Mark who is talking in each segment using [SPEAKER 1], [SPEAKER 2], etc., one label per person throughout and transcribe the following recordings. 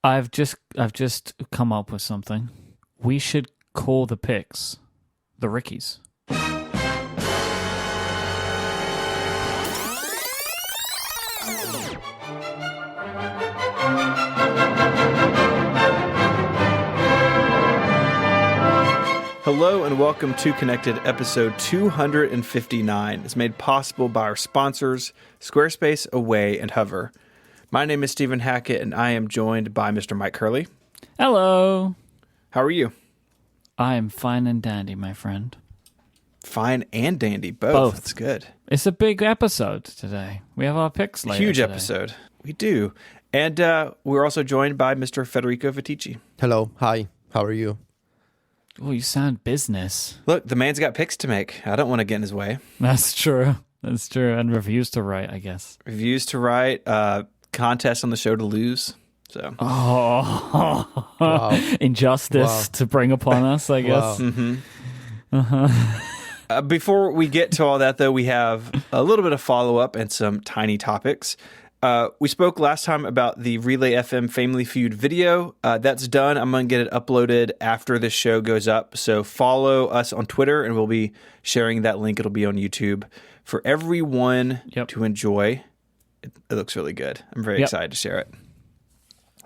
[SPEAKER 1] I've just come up with something. We should call the picks the Rickies.
[SPEAKER 2] Hello and welcome to Connected, episode 259. It's made possible by our sponsors, Squarespace, Away, and Hover. My name is Stephen Hackett, and I am joined by Mr. Myke Hurley.
[SPEAKER 1] Hello.
[SPEAKER 2] How are you?
[SPEAKER 1] I am fine and dandy, my friend.
[SPEAKER 2] Fine and dandy, both. That's good.
[SPEAKER 1] It's a big episode today. We have our picks later.
[SPEAKER 2] Huge
[SPEAKER 1] today.
[SPEAKER 2] episode. We do. And we're also joined by Mr. Federico Vitici.
[SPEAKER 3] Hello. Hi. How are you?
[SPEAKER 1] Oh, you sound business.
[SPEAKER 2] Look, the man's got picks to make. I don't want to get in his way.
[SPEAKER 1] That's true. That's true. And reviews to write, I guess.
[SPEAKER 2] Reviews to write, contests on the show to lose. So.
[SPEAKER 1] Oh,
[SPEAKER 3] Wow.
[SPEAKER 1] injustice to bring upon us, I guess.
[SPEAKER 3] Wow.
[SPEAKER 2] Mm-hmm.
[SPEAKER 1] Uh-huh.
[SPEAKER 2] Before we get to all that, though, we have a little bit of follow-up and some tiny topics. We spoke last time about the Relay FM Family Feud video. That's done. I'm going to get it uploaded after this show goes up. So follow us on Twitter, and we'll be sharing that link. It'll be on YouTube for everyone to enjoy. It looks really good. I'm very excited to share it.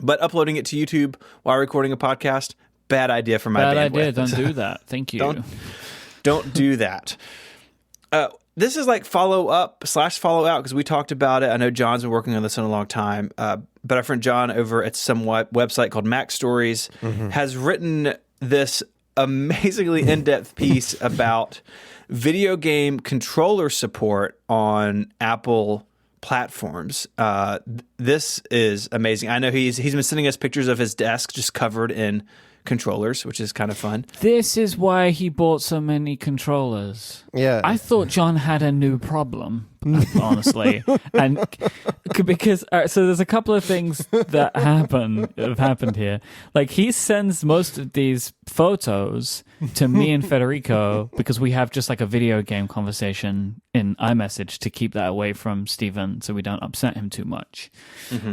[SPEAKER 2] But uploading it to YouTube while recording a podcast, bad idea for my bandwidth.
[SPEAKER 1] Bad idea. Don't do that. Thank you.
[SPEAKER 2] Don't do that. This is like follow-up/follow out because we talked about it. I know John's been working on this in a long time, but our friend John over at some website called Mac Stories has written this amazingly in-depth piece about video game controller support on Apple platforms. This is amazing. I know he's been sending us pictures of his desk just covered in controllers, which is kind of fun.
[SPEAKER 1] This is why he bought so many controllers.
[SPEAKER 3] Yeah.
[SPEAKER 1] I thought John had a new problem, honestly. And because so there's a couple of things that have happened here. Like, he sends most of these photos to me and Federico because we have just like a video game conversation in iMessage to keep that away from Stephen so we don't upset him too much.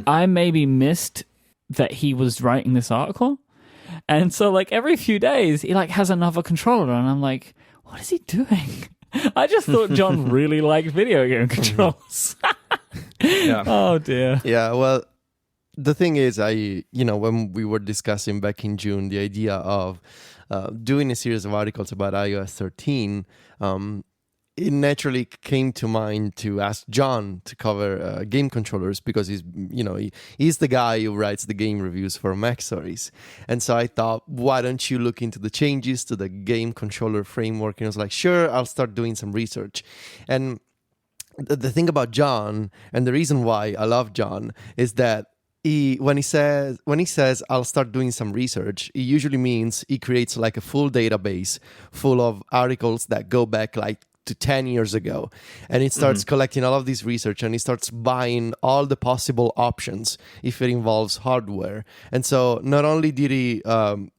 [SPEAKER 1] I maybe missed that he was writing this article. And so, like, every few days, he, like, has another controller, and I'm like, what is he doing? I just thought John really liked video game controls.
[SPEAKER 2] Yeah.
[SPEAKER 1] Oh, dear.
[SPEAKER 3] Yeah, well, the thing is, when we were discussing back in June the idea of doing a series of articles about iOS 13, it naturally came to mind to ask John to cover game controllers because he's the guy who writes the game reviews for Mac Stories. And so I thought, why don't you look into the changes to the game controller framework? And I was like, sure, I'll start doing some research. And the thing about John, and the reason why I love John, is that when he says I'll start doing some research, it usually means he creates like a full database full of articles that go back like to 10 years ago, and it starts collecting all of this research, and he starts buying all the possible options if it involves hardware. And so not only did he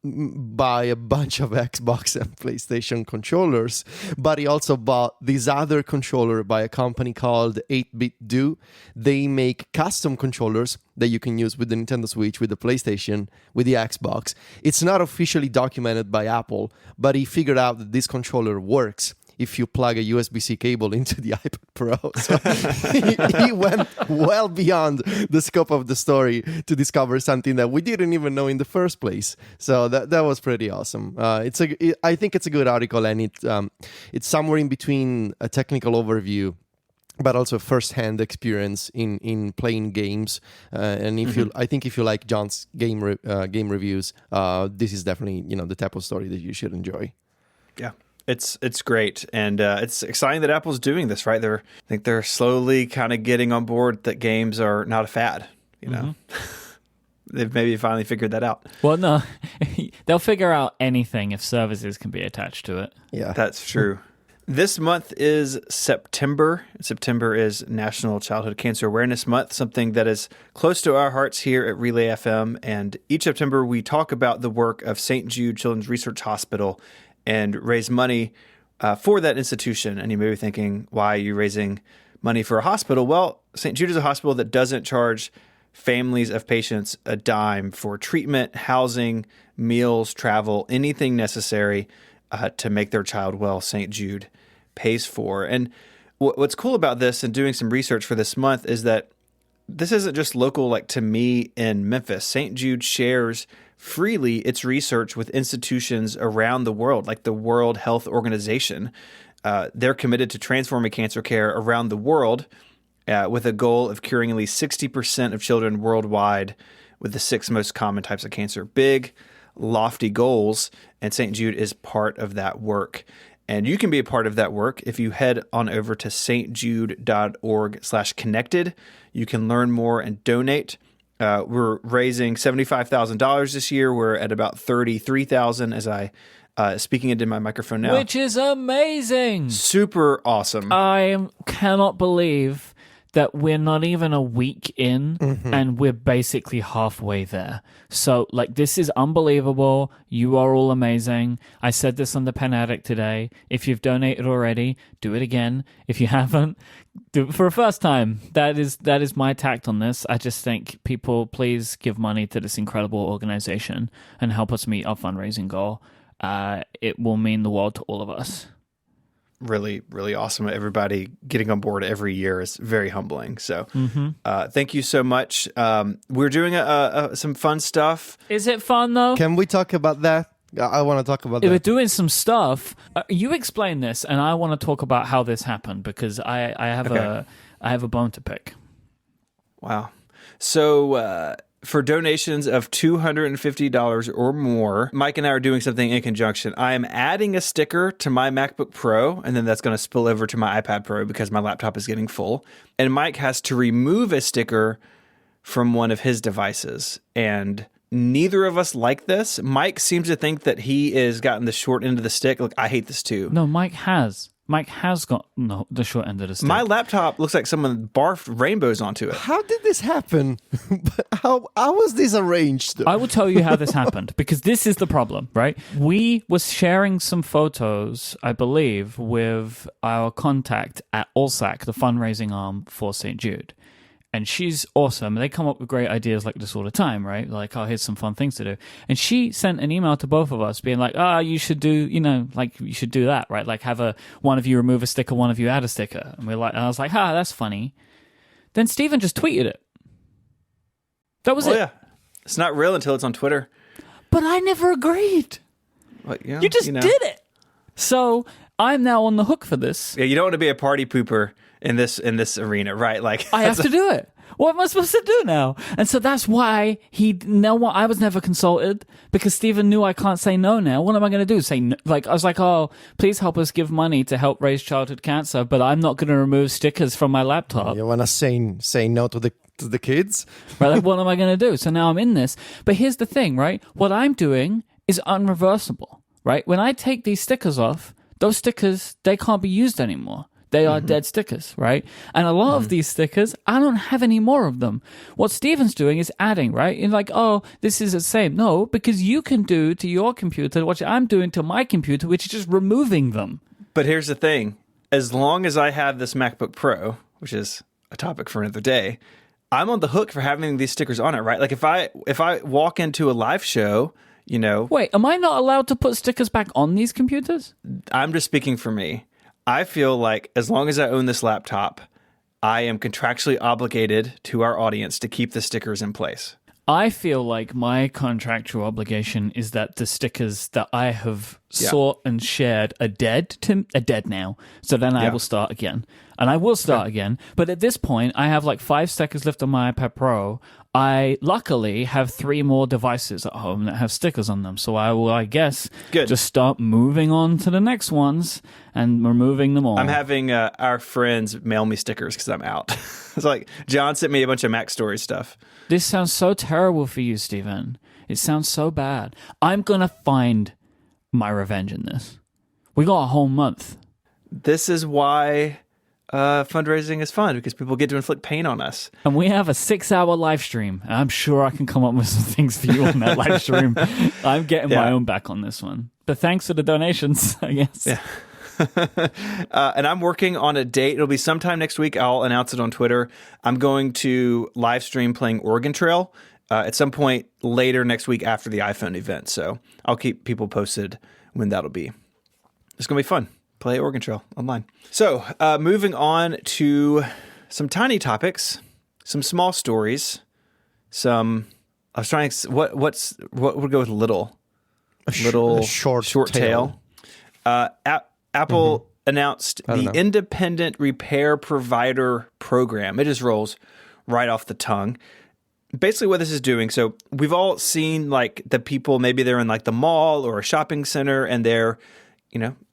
[SPEAKER 3] buy a bunch of Xbox and PlayStation controllers, but he also bought this other controller by a company called 8-Bit Do. They make custom controllers that you can use with the Nintendo Switch, with the PlayStation, with the Xbox. It's not officially documented by Apple, but he figured out that this controller works if you plug a USB-C cable into the iPad Pro. So he went well beyond the scope of the story to discover something that we didn't even know in the first place. So that was pretty awesome. I think it's a good article, and it's somewhere in between a technical overview but also first-hand experience in playing games. And I think if you like John's game reviews, this is definitely the type of story that you should enjoy.
[SPEAKER 2] Yeah. It's great, and it's exciting that Apple's doing this, right? I think they're slowly kind of getting on board that games are not a fad, They've maybe finally figured that out.
[SPEAKER 1] Well, no, they'll figure out anything if services can be attached to it.
[SPEAKER 3] Yeah,
[SPEAKER 2] that's true. This month is September. September is National Childhood Cancer Awareness Month, something that is close to our hearts here at Relay FM. And each September, we talk about the work of St. Jude Children's Research Hospital and raise money for that institution. And you may be thinking, why are you raising money for a hospital? Well, St. Jude is a hospital that doesn't charge families of patients a dime for treatment, housing, meals, travel, anything necessary to make their child well. St. Jude pays for. And what's cool about this and doing some research for this month is that this isn't just local, like to me in Memphis. St. Jude shares freely its research with institutions around the world, like the World Health Organization. They're committed to transforming cancer care around the world with a goal of curing at least 60% of children worldwide with the 6 most common types of cancer. Big, lofty goals, and St. Jude is part of that work. And you can be a part of that work if you head on over to stjude.org/connected. You can learn more and donate. We're raising $75,000 this year. We're at about $33,000 as I speaking into my microphone now.
[SPEAKER 1] Which is amazing.
[SPEAKER 2] Super awesome.
[SPEAKER 1] I cannot believe that we're not even a week in and we're basically halfway there. So, like, this is unbelievable. You are all amazing. I said this on the Pen Addict today. If you've donated already, do it again. If you haven't, do it for a first time. That is my tact on this. I just think people, please give money to this incredible organization and help us meet our fundraising goal. It will mean the world to all of us.
[SPEAKER 2] Really, really awesome. Everybody getting on board every year is very humbling. So thank you so much. We're doing some fun stuff.
[SPEAKER 1] Is it fun, though?
[SPEAKER 3] Can we talk about that? I want to talk about that.
[SPEAKER 1] We're doing some stuff. You explain this, and I want to talk about how this happened, because I have a bone to pick.
[SPEAKER 2] Wow. So for donations of $250 or more, Myke and I are doing something in conjunction. I am adding a sticker to my MacBook Pro, and then that's going to spill over to my iPad Pro because my laptop is getting full. And Myke has to remove a sticker from one of his devices. And neither of us like this. Myke seems to think that he has gotten the short end of the stick. Look, I hate this too.
[SPEAKER 1] No, Myke has. Myke has got the short end of the stick.
[SPEAKER 2] My laptop looks like someone barfed rainbows onto it.
[SPEAKER 3] How did this happen? How was this arranged?
[SPEAKER 1] I will tell you how this happened, because this is the problem, right? We were sharing some photos, I believe, with our contact at AllSac, the fundraising arm for St. Jude. And she's awesome. They come up with great ideas like this all the time, right? Like, oh, here's some fun things to do. And she sent an email to both of us being like, you should do, you should do that, right? Like, have one of you remove a sticker, one of you add a sticker. And and I was like, that's funny. Then Stephen just tweeted it. That was it.
[SPEAKER 2] Yeah. It's not real until it's on Twitter.
[SPEAKER 1] But I never agreed.
[SPEAKER 2] But, yeah,
[SPEAKER 1] you just did it. So I'm now on the hook for this.
[SPEAKER 2] Yeah, you don't want to be a party pooper in this arena, right? Like,
[SPEAKER 1] I have to do it. What am I supposed to do now? And so that's why I was never consulted, because Stephen knew I can't say no now. What am I going to do? Say no? Like, I was like, oh, please help us give money to help raise childhood cancer, but I'm not going to remove stickers from my laptop.
[SPEAKER 3] You want to say no to the kids?
[SPEAKER 1] Right? Like, what am I going to do? So now I'm in this. But here's the thing, right? What I'm doing is unreversible, right? When I take these stickers off, those stickers, they can't be used anymore. They are dead stickers, right? And a lot of these stickers, I don't have any more of them. What Stephen's doing is adding, right? And like, oh, this is the same. No, because you can do to your computer what I'm doing to my computer, which is just removing them.
[SPEAKER 2] But here's the thing. As long as I have this MacBook Pro, which is a topic for another day, I'm on the hook for having these stickers on it, right? Like, if I walk into a live show,
[SPEAKER 1] Wait, am I not allowed to put stickers back on these computers?
[SPEAKER 2] I'm just speaking for me. I feel like as long as I own this laptop, I am contractually obligated to our audience to keep the stickers in place.
[SPEAKER 1] I feel like my contractual obligation is that the stickers that I have sought and shared are dead now. So then I will start again. And I will start again. But at this point, I have like 5 stickers left on my iPad Pro. I luckily have 3 more devices at home that have stickers on them. So I will, I guess, just start moving on to the next ones and removing them all.
[SPEAKER 2] I'm having our friends mail me stickers because I'm out. It's like John sent me a bunch of Mac Story stuff.
[SPEAKER 1] This sounds so terrible for you, Stephen. It sounds so bad. I'm going to find my revenge in this. We got a whole month.
[SPEAKER 2] This is why fundraising is fun, because people get to inflict pain on us.
[SPEAKER 1] And we have a 6-hour live stream. I'm sure I can come up with some things for you on that live stream. I'm getting my own back on this one. But thanks for the donations, I guess.
[SPEAKER 2] Yeah. And I'm working on a date. It'll be sometime next week. I'll announce it on Twitter. I'm going to live stream playing Oregon Trail at some point later next week after the iPhone event. So I'll keep people posted when that'll be. It's going to be fun. Play Oregon Trail online. So moving on to some tiny topics, some small stories, some. I was trying to. What would go with little? Little short tail. Apple announced the Independent Repair Provider Program. It just rolls right off the tongue. Basically what this is doing, so we've all seen like the people, maybe they're in like the mall or a shopping center and they're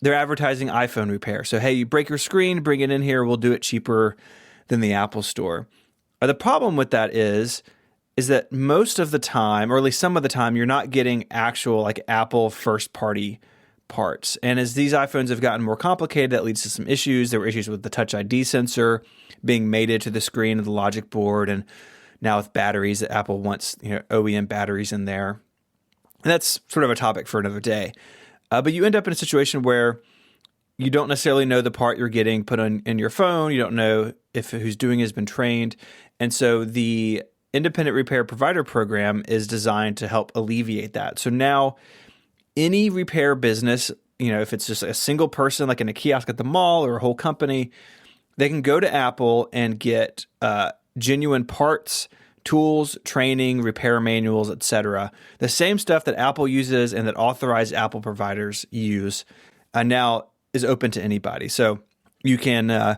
[SPEAKER 2] advertising iPhone repair. So, hey, you break your screen, bring it in here, we'll do it cheaper than the Apple Store. The problem with that is that most of the time, or at least some of the time, you're not getting actual like Apple first-party parts. And as these iPhones have gotten more complicated, that leads to some issues. There were issues with the Touch ID sensor being mated to the screen of the logic board, and now with batteries that Apple wants, OEM batteries in there. And that's sort of a topic for another day. But you end up in a situation where you don't necessarily know the part you're getting put in your phone. You don't know if who's doing it has been trained. And so the Independent Repair Provider Program is designed to help alleviate that. So now any repair business, if it's just a single person like in a kiosk at the mall or a whole company, they can go to Apple and get genuine parts, tools, training, repair manuals, etc. The same stuff that Apple uses and that authorized Apple providers use now is open to anybody. So you can,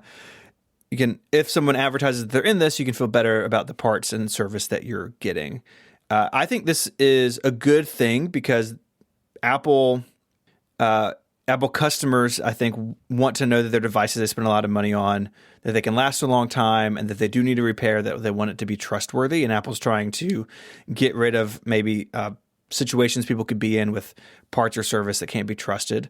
[SPEAKER 2] if someone advertises that they're in this, you can feel better about the parts and service that you're getting. I think this is a good thing because Apple customers, I think, want to know that their devices they spend a lot of money on, that they can last a long time, and that they do need a repair, that they want it to be trustworthy. And Apple's trying to get rid of maybe situations people could be in with parts or service that can't be trusted.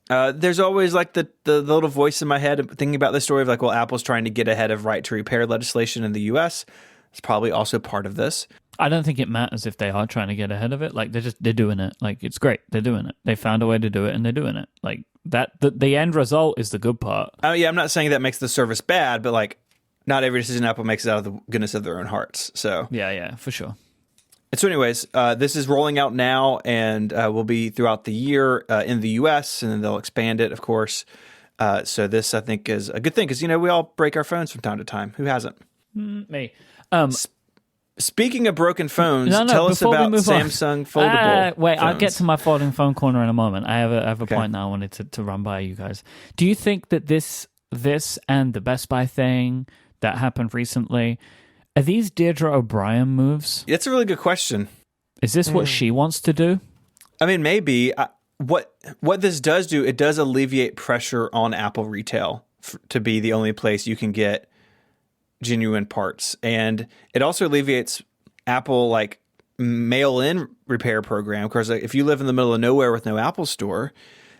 [SPEAKER 2] There's always like the little voice in my head thinking about this story of like, well, Apple's trying to get ahead of right to repair legislation in the U.S. It's probably also part of this.
[SPEAKER 1] I don't think it matters if they are trying to get ahead of it. Like they're doing it. Like it's great. They're doing it. They found a way to do it and they're doing it. Like that, the end result is the good part.
[SPEAKER 2] Oh yeah, I'm not saying that makes the service bad, but like not every decision Apple makes is out of the goodness of their own hearts. So
[SPEAKER 1] yeah, for sure.
[SPEAKER 2] And so anyways, this is rolling out now and will be throughout the year in the U.S. and then they'll expand it, of course. So this, I think, is a good thing because, we all break our phones from time to time. Who hasn't?
[SPEAKER 1] Me.
[SPEAKER 2] Speaking of broken phones, tell us about Samsung Foldable
[SPEAKER 1] Wait,
[SPEAKER 2] phones.
[SPEAKER 1] I'll get to my folding phone corner in a moment. I have a point now I wanted to run by you guys. Do you think that this and the Best Buy thing that happened recently, are these Deirdre O'Brien moves?
[SPEAKER 2] That's a really good question.
[SPEAKER 1] Is this what she wants to do?
[SPEAKER 2] I mean, maybe. What this does do, it does alleviate pressure on Apple retail to be the only place you can get genuine parts. And it also alleviates Apple like mail-in repair program. Of course, like, if you live in the middle of nowhere with no Apple store,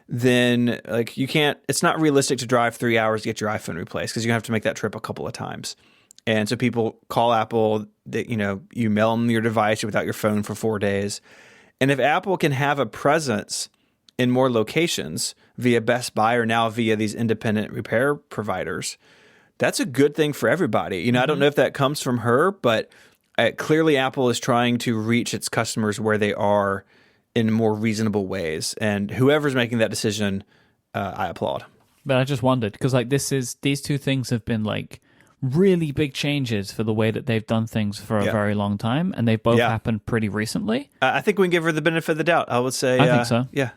[SPEAKER 2] then like you can't, it's not realistic to drive 3 hours to get your iPhone replaced because you have to make that trip a couple of times. And so people call Apple that, you mail them your device without your phone for 4 days. And if Apple can have a presence in more locations via Best Buy or now via these independent repair providers, that's a good thing for everybody. I don't know if that comes from her, but clearly Apple is trying to reach its customers where they are in more reasonable ways. And whoever's making that decision, I applaud.
[SPEAKER 1] But I just wondered, because like these two things have been like really big changes for the way that they've done things for a very long time, and they've both happened pretty recently.
[SPEAKER 2] I think we can give her the benefit of the doubt. I would say,
[SPEAKER 1] I think so.
[SPEAKER 2] Yeah.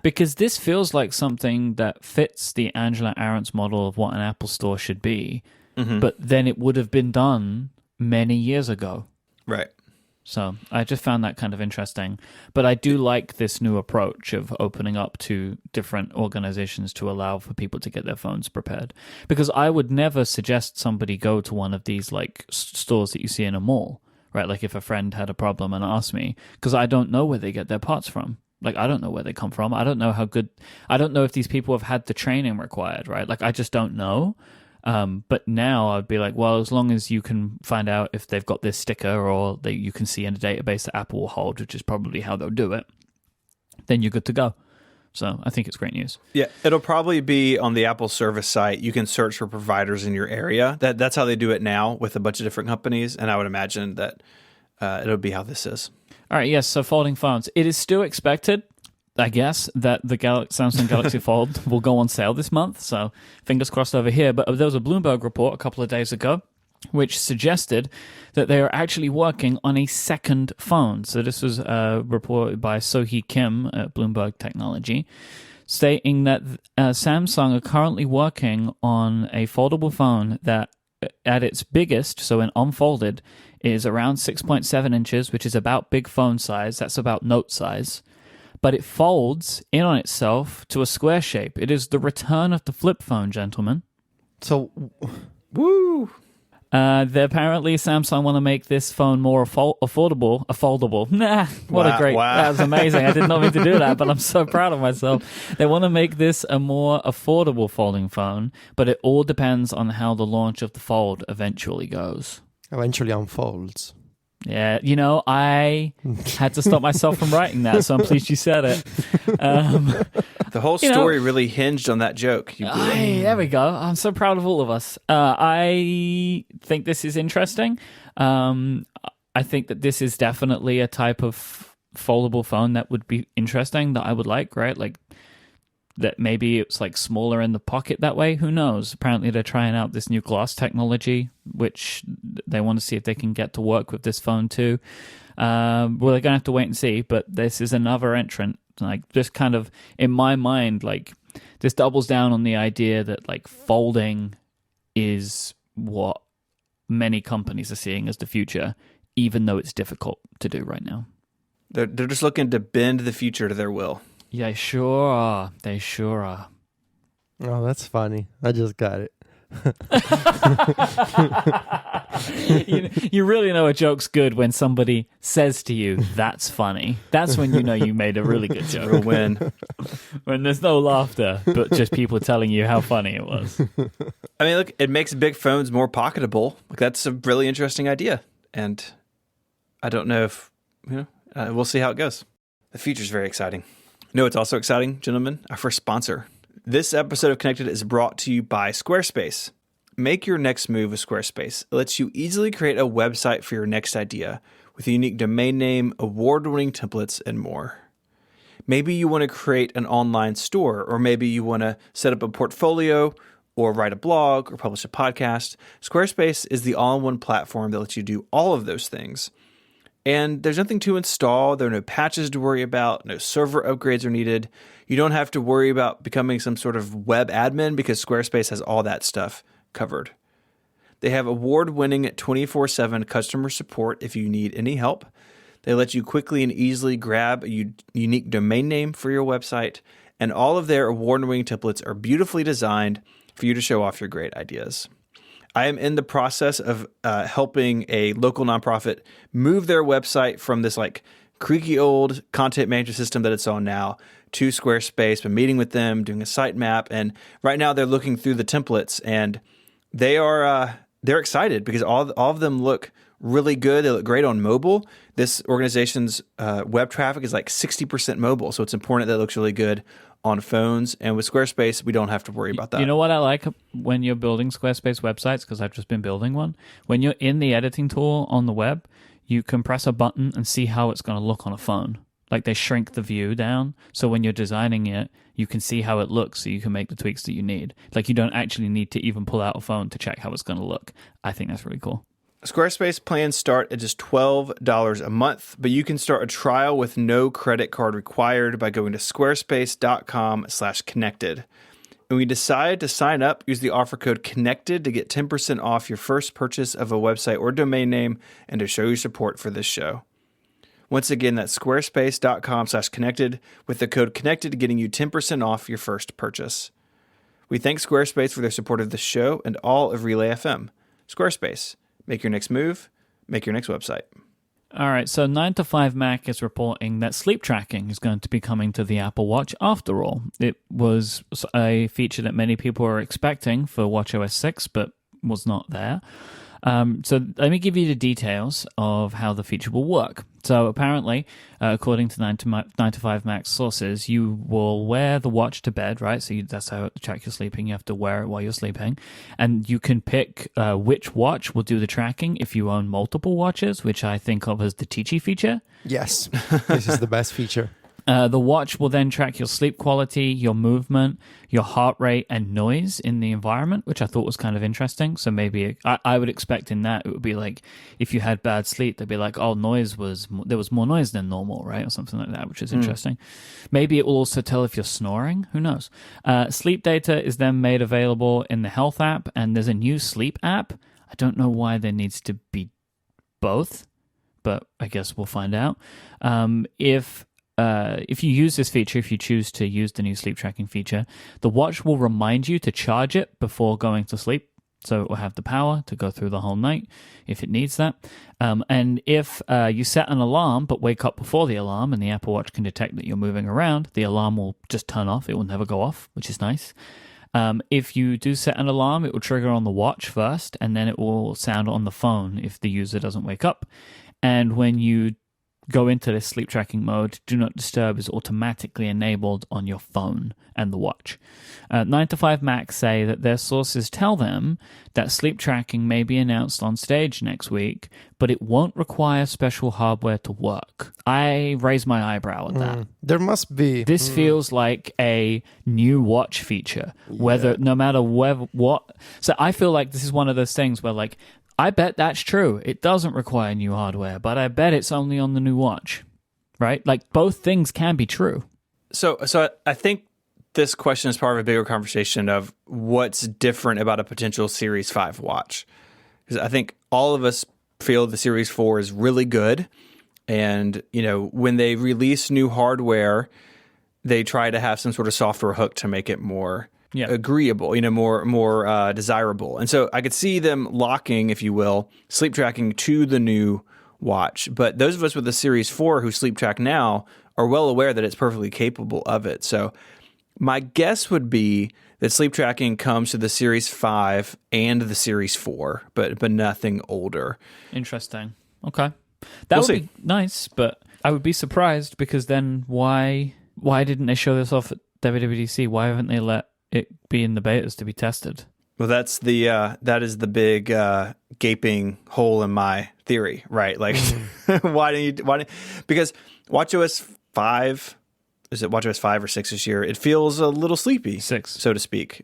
[SPEAKER 1] Because this feels like something that fits the Angela Arendt's model of what an Apple store should be, but then it would have been done many years ago.
[SPEAKER 2] Right.
[SPEAKER 1] So I just found that kind of interesting. But I do like this new approach of opening up to different organizations to allow for people to get their phones prepared. Because I would never suggest somebody go to one of these like stores that you see in a mall, right? Like if a friend had a problem and asked me, because I don't know where they get their parts from. Like, I don't know where they come from. I don't know I don't know if these people have had the training required, right? Like, I just don't know. But now I'd be like, well, as long as you can find out if they've got this sticker or you can see in a database that Apple will hold, which is probably how they'll do it, then you're good to go. So I think it's great news.
[SPEAKER 2] Yeah, it'll probably be on the Apple service site. You can search for providers in your area. That's how they do it now with a bunch of different companies, and I would imagine that it'll be how this is.
[SPEAKER 1] All right, yes, so folding phones. It is still expected, I guess, that the Samsung Galaxy Fold will go on sale this month, so fingers crossed over here. But there was a Bloomberg report a couple of days ago which suggested that they are actually working on a second phone. So this was reported by Sohee Kim at Bloomberg Technology, stating that Samsung are currently working on a foldable phone that at its biggest, so when unfolded, is around 6.7 inches, which is about big phone size. That's about note size. But it folds in on itself to a square shape. It is the return of the flip phone, gentlemen.
[SPEAKER 3] So,
[SPEAKER 2] Woo!
[SPEAKER 1] Apparently, Samsung want to make this phone more affordable. A foldable. Nah, what a great...
[SPEAKER 2] Wow.
[SPEAKER 1] That was amazing. I did not mean to do that, but I'm so proud of myself. They want to make this a more affordable folding phone, but it all depends on how the launch of the Fold eventually goes.
[SPEAKER 3] eventually unfolds.
[SPEAKER 1] Yeah, I had to stop myself from writing that, so I'm pleased you said it.
[SPEAKER 2] The whole story really hinged on that joke.
[SPEAKER 1] There we go. I'm so proud of all of us. I think this is interesting. I think that this is definitely a type of foldable phone that would be interesting, that I would like, right? Like, that maybe it's like smaller in the pocket that way. Who knows? Apparently they're trying out this new glass technology, which they want to see if they can get to work with this phone too. Well, they're going to have to wait and see, but this is another entrant. Like, just kind of, in my mind, like, this doubles down on the idea that, like, folding is what many companies are seeing as the future, even though it's difficult to do right now.
[SPEAKER 2] They're just looking to bend the future to their will.
[SPEAKER 1] Yeah, they sure are. They sure are.
[SPEAKER 3] Oh, that's funny. I just got it.
[SPEAKER 1] You really know a joke's good when somebody says to you, "That's funny." That's when you know you made a really good joke.
[SPEAKER 2] Real win.
[SPEAKER 1] When there's no laughter, but just people telling you how funny it was.
[SPEAKER 2] I mean, look, it makes big phones more pocketable. Like, that's a really interesting idea. And I don't know if, we'll see how it goes. The future's very exciting. You know what's also exciting, gentlemen? Our first sponsor. This episode of Connected is brought to you by Squarespace. Make your next move with Squarespace. It lets you easily create a website for your next idea with a unique domain name, award-winning templates, and more. Maybe you want to create an online store, or maybe you want to set up a portfolio, or write a blog, or publish a podcast. Squarespace is the all-in-one platform that lets you do all of those things. And there's nothing to install. There are no patches to worry about. No server upgrades are needed. You don't have to worry about becoming some sort of web admin because Squarespace has all that stuff covered. They have award-winning 24/7 customer support if you need any help. They let you quickly and easily grab a unique domain name for your website. And all of their award-winning templates are beautifully designed for you to show off your great ideas. I am in the process of helping a local nonprofit move their website from this like creaky old content management system that it's on now to Squarespace. Been meeting with them, doing a site map, and right now they're looking through the templates, and they're excited because all of them look really good. They look great on mobile. This organization's web traffic is like 60% mobile, so it's important that it looks really good on phones. And with Squarespace, we don't have to worry about that.
[SPEAKER 1] You know what I like when you're building Squarespace websites, because I've just been building one? When you're in the editing tool on the web, you can press a button and see how it's going to look on a phone. Like, they shrink the view down, so when you're designing it, you can see how it looks, so you can make the tweaks that you need. Like, you don't actually need to even pull out a phone to check how it's going to look. I think that's really cool.
[SPEAKER 2] Squarespace plans start at just $12 a month, but you can start a trial with no credit card required by going to squarespace.com/connected. And when you decide to sign up, use the offer code CONNECTED to get 10% off your first purchase of a website or domain name and to show your support for this show. Once again, that's squarespace.com/connected with the code CONNECTED, getting you 10% off your first purchase. We thank Squarespace for their support of this show and all of Relay FM. Squarespace. Make your next move. Make your next website.
[SPEAKER 1] All right, so 9to5Mac is reporting that sleep tracking is going to be coming to the Apple Watch after all. It was a feature that many people were expecting for watchOS 6, but was not there. So let me give you the details of how the feature will work. So apparently, according to 9 to 5 Max sources, you will wear the watch to bed, right? So that's how to track you're sleeping. You have to wear it while you're sleeping. And you can pick which watch will do the tracking if you own multiple watches, which I think of as the Teachy feature.
[SPEAKER 3] Yes, this is the best feature.
[SPEAKER 1] The watch will then track your sleep quality, your movement, your heart rate, and noise in the environment, which I thought was kind of interesting. So maybe I would expect in that it would be like if you had bad sleep, they'd be like, oh, there was more noise than normal, right? Or something like that, which is interesting. Maybe it will also tell if you're snoring. Who knows? Sleep data is then made available in the Health app, and there's a new Sleep app. I don't know why there needs to be both, but I guess we'll find out. If you use this feature, if you choose to use the new sleep tracking feature, the watch will remind you to charge it before going to sleep. So it will have the power to go through the whole night if it needs that. And if you set an alarm but wake up before the alarm and the Apple Watch can detect that you're moving around, the alarm will just turn off. It will never go off, which is nice. If you do set an alarm, it will trigger on the watch first, and then it will sound on the phone if the user doesn't wake up. And when you go into this sleep tracking mode, Do Not Disturb is automatically enabled on your phone and the watch. 9 to 5 Max say that their sources tell them that sleep tracking may be announced on stage next week, but it won't require special hardware to work. I raise my eyebrow at that.
[SPEAKER 3] There must be.
[SPEAKER 1] This feels like a new watch feature, no matter what. So I feel like this is one of those things where like, I bet that's true. It doesn't require new hardware, but I bet it's only on the new watch, right? Like both things can be true.
[SPEAKER 2] So I think this question is part of a bigger conversation of what's different about a potential Series 5 watch. Because I think all of us feel the Series 4 is really good. And, when they release new hardware, they try to have some sort of software hook to make it more agreeable, more desirable. And so I could see them locking, if you will, sleep tracking to the new watch. But those of us with the Series 4 who sleep track now are well aware that it's perfectly capable of it. So my guess would be that sleep tracking comes to the Series 5 and the Series 4, but nothing older.
[SPEAKER 1] Interesting. Okay. That would be nice, but I would be surprised because then why didn't they show this off at WWDC? Why haven't they let it be in the betas to be tested?
[SPEAKER 2] Well, that is the big gaping hole in my theory, right? Like, because WatchOS 5, is it WatchOS 5 or 6 this year? It feels a little sleepy,
[SPEAKER 1] 6,
[SPEAKER 2] so to speak.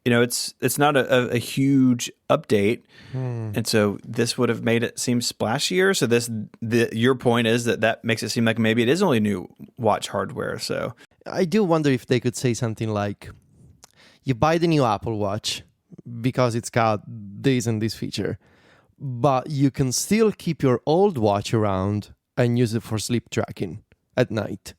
[SPEAKER 2] It's not a huge update, and so this would have made it seem splashier. So your point is that makes it seem like maybe it is only new watch hardware. So
[SPEAKER 3] I do wonder if they could say something like, you buy the new Apple Watch because it's got this and this feature, but you can still keep your old watch around and use it for sleep tracking at night.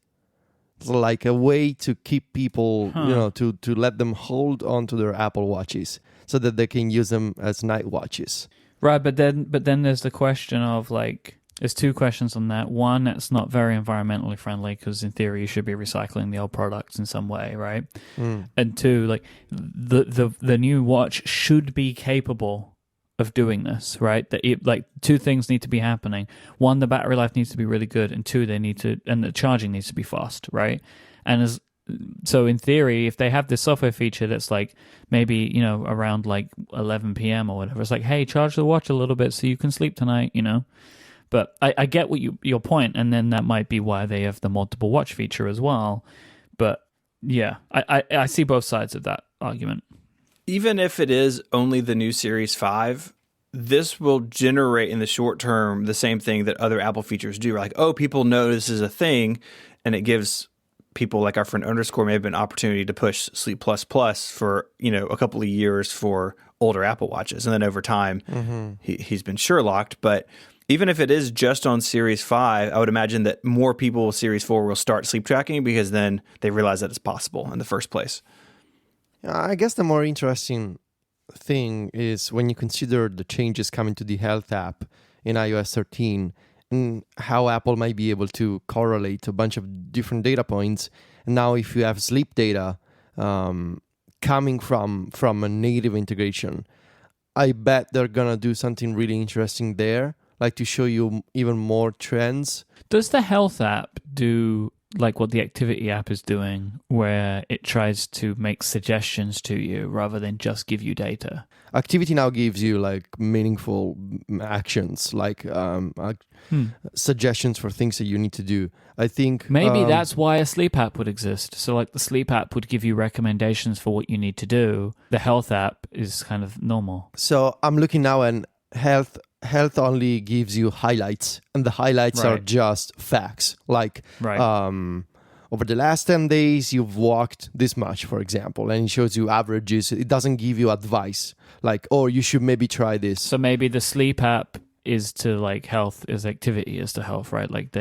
[SPEAKER 3] It's like a way to keep people, to let them hold on to their Apple Watches so that they can use them as night watches.
[SPEAKER 1] Right, but then there's the question of like, there's two questions on that. One, it's not very environmentally friendly because in theory you should be recycling the old products in some way, right? And two, like the new watch should be capable of doing this, right? That two things need to be happening. One, the battery life needs to be really good, and two, and the charging needs to be fast, right? And so in theory, if they have this software feature that's like maybe around like 11 p.m. or whatever, it's like, hey, charge the watch a little bit so you can sleep tonight, But I get your point, and then that might be why they have the multiple watch feature as well. But yeah, I see both sides of that argument.
[SPEAKER 2] Even if it is only the new Series 5, this will generate in the short term the same thing that other Apple features do. Like, people know this is a thing, and it gives people like our friend Underscore maybe an opportunity to push Sleep Plus Plus for a couple of years for older Apple Watches, and then over time he's been Sherlocked. But even if it is just on Series 5, I would imagine that more people with Series 4 will start sleep tracking because then they realize that it's possible in the first place.
[SPEAKER 3] I guess the more interesting thing is when you consider the changes coming to the Health app in iOS 13 and how Apple might be able to correlate a bunch of different data points. And now if you have sleep data coming from a native integration, I bet they're gonna do something really interesting there, like to show you even more trends.
[SPEAKER 1] Does the health app do like what the activity app is doing, where it tries to make suggestions to you rather than just give you data?
[SPEAKER 3] Activity now gives you like meaningful actions, like suggestions for things that you need to do. I think
[SPEAKER 1] Maybe that's why a sleep app would exist. So like the sleep app would give you recommendations for what you need to do. The health app is kind of normal.
[SPEAKER 3] So I'm looking now, and health only gives you highlights, and the highlights are
[SPEAKER 1] Right.
[SPEAKER 3] just facts. Like
[SPEAKER 1] Right.
[SPEAKER 3] over the last 10 days, you've walked this much, for example, and it shows you averages. It doesn't give you advice like, oh, you should maybe try this.
[SPEAKER 1] So maybe the sleep app is to like health, is activity is to health, right? Like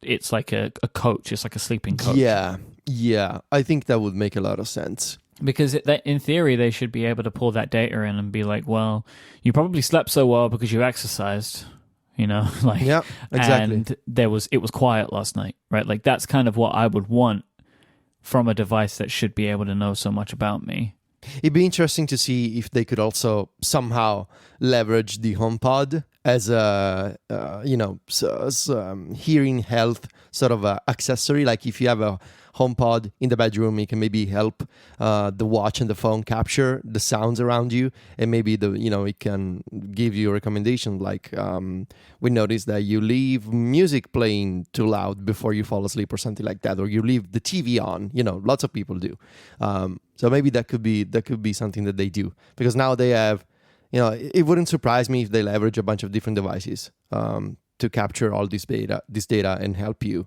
[SPEAKER 1] it's like a coach. It's like a sleeping coach.
[SPEAKER 3] Yeah. I think that would make a lot of sense.
[SPEAKER 1] Because in theory, they should be able to pull that data in and be like, well, you probably slept so well because you exercised, like,
[SPEAKER 3] Yeah, exactly.
[SPEAKER 1] And it was quiet last night, right? Like that's kind of what I would want from a device that should be able to know so much about me.
[SPEAKER 3] It'd be interesting to see if they could also somehow leverage the HomePod as a, hearing health sort of a accessory. Like if you have a HomePod in the bedroom, it can maybe help the watch and the phone capture the sounds around you, and maybe it can give you a recommendation. Like we noticed that you leave music playing too loud before you fall asleep, or something like that, or you leave the TV on. Lots of people do. So maybe that could be something that they do, because now they have. It wouldn't surprise me if they leverage a bunch of different devices to capture all this data and help you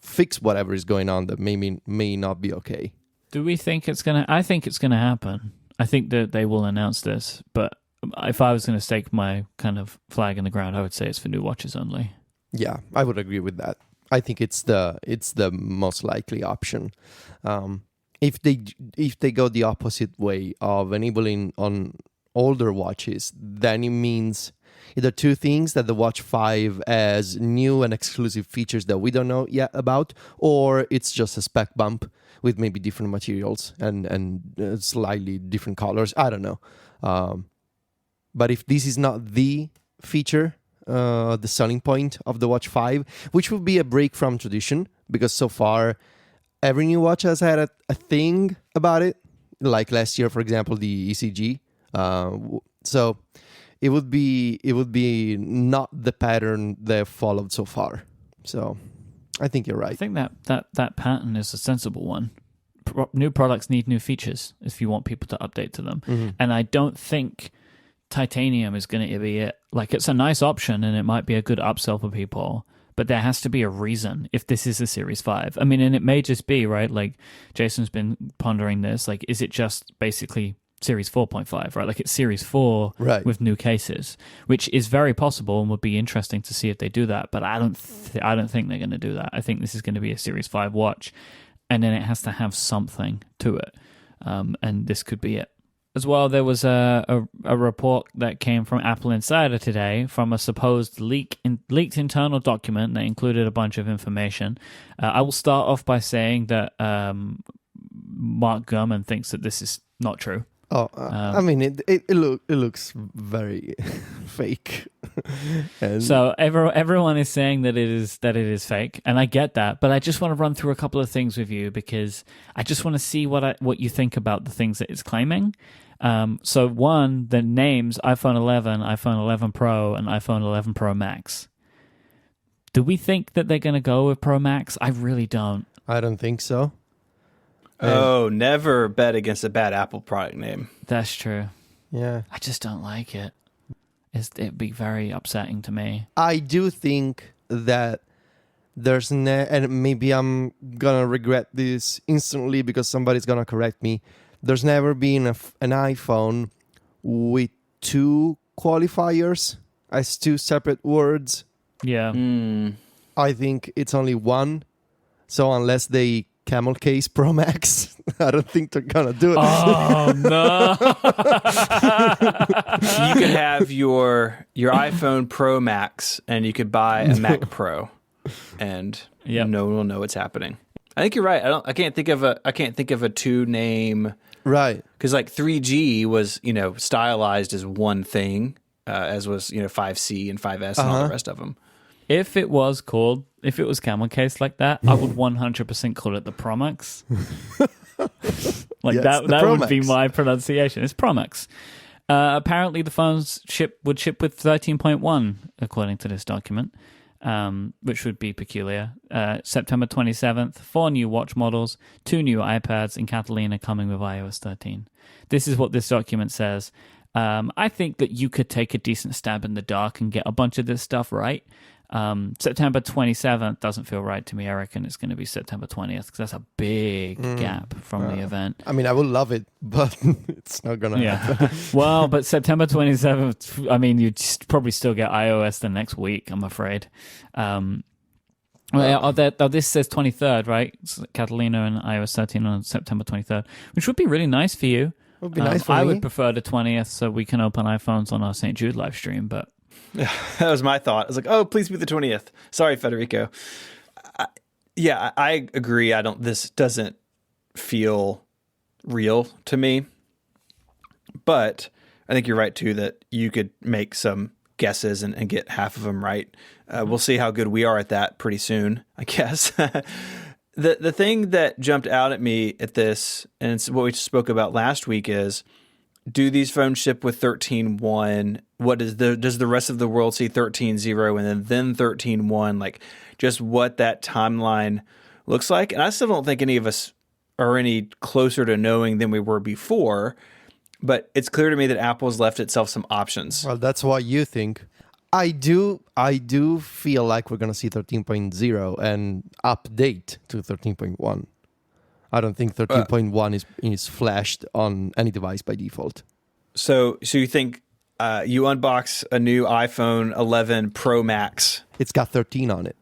[SPEAKER 3] fix whatever is going on that may not be okay.
[SPEAKER 1] Do we think it's gonna? I think it's gonna happen. I think that they will announce this. But if I was going to stake my kind of flag in the ground, I would say it's for new watches only.
[SPEAKER 3] Yeah, I would agree with that. I think it's the most likely option. If they go the opposite way of enabling on older watches, then it means either two things: that the Watch 5 has new and exclusive features that we don't know yet about, or it's just a spec bump with maybe different materials and slightly different colors. I don't know. But if this is not the feature, the selling point of the Watch 5, which would be a break from tradition, because so far every new watch has had a thing about it. Like last year, for example, the ECG. So it would be not the pattern they've followed so far. So I think you're right.
[SPEAKER 1] I think that pattern is a sensible one. New products need new features if you want people to update to them. Mm-hmm. And I don't think titanium is going to be it. Like, it's a nice option and it might be a good upsell for people, but there has to be a reason if this is a Series 5. I mean, and it may just be, right, like Jason's been pondering this, like, is it just basically Series 4.5, right? Like it's Series 4
[SPEAKER 3] right.
[SPEAKER 1] with new cases, which is very possible and would be interesting to see if they do that. But I don't think they're going to do that. I think this is going to be a Series 5 watch, and then it has to have something to it, and this could be it. As well, there was a report that came from Apple Insider today from a supposed leaked internal document that included a bunch of information. I will start off by saying that Mark Gurman thinks that this is not true.
[SPEAKER 3] Oh, I mean, it looks very fake.
[SPEAKER 1] So everyone is saying that it is fake, and I get that. But I just want to run through a couple of things with you, because I just want to see what you think about the things that it's claiming. So one, the names iPhone 11, iPhone 11 Pro, and iPhone 11 Pro Max. Do we think that they're going to go with Pro Max? I really don't.
[SPEAKER 3] I don't think so.
[SPEAKER 2] Oh, never bet against a bad Apple product name.
[SPEAKER 1] That's true.
[SPEAKER 3] Yeah.
[SPEAKER 1] I just don't like it. It'd be very upsetting to me.
[SPEAKER 3] I do think that there's and maybe I'm gonna regret this instantly because somebody's gonna correct me. There's never been an iPhone with two qualifiers as two separate words.
[SPEAKER 1] Yeah.
[SPEAKER 3] I think it's only one. So unless they camel case Pro Max, I don't think they're gonna do it.
[SPEAKER 1] Oh no!
[SPEAKER 2] You could have your iPhone Pro Max, and you could buy a Mac Pro, and no one will know what's happening. I think you're right. I can't think of a two name.
[SPEAKER 3] Right.
[SPEAKER 2] Because like 3G was, stylized as one thing, as was, 5C and 5S and all the rest of them.
[SPEAKER 1] If it was camel case like that, I would 100% call it the Promax. Like
[SPEAKER 3] Yes,
[SPEAKER 1] that would be
[SPEAKER 3] Promax.
[SPEAKER 1] my pronunciation. It's Promax. Apparently the phones would ship with 13.1, according to this document, which would be peculiar. September 27th, 4 new watch models, 2 new iPads, and Catalina coming with iOS 13. This is what this document says. I think that you could take a decent stab in the dark and get a bunch of this stuff right. September 27th doesn't feel right to me. I reckon it's going to be September 20th because that's a big gap from the event.
[SPEAKER 3] I mean, I would love it, but it's not going to happen.
[SPEAKER 1] Well, but September 27th, I mean, you'd probably still get iOS the next week, I'm afraid. This says 23rd, right? It's Catalina and iOS 13 on September 23rd, which would be really nice for you.
[SPEAKER 3] It would be nice for me.
[SPEAKER 1] I would prefer the 20th so we can open iPhones on our St. Jude live stream, but...
[SPEAKER 2] Yeah, that was my thought. I was like, oh, please be the 20th. Sorry, Federico. I agree. This doesn't feel real to me. But I think you're right, too, that you could make some guesses and get half of them right. We'll see how good we are at that pretty soon, I guess. The thing that jumped out at me at this, and it's what we spoke about last week, is do these phones ship with 13.1? Does the rest of the world see 13.0 and then 13.1? Like, just what that timeline looks like. And I still don't think any of us are any closer to knowing than we were before. But it's clear to me that Apple's left itself some options.
[SPEAKER 3] Well, that's what you think. I do feel like we're going to see 13.0 and update to 13.1. I don't think 13.1 is flashed on any device by default.
[SPEAKER 2] So you think you unbox a new iPhone 11 Pro Max?
[SPEAKER 3] It's got 13 on it.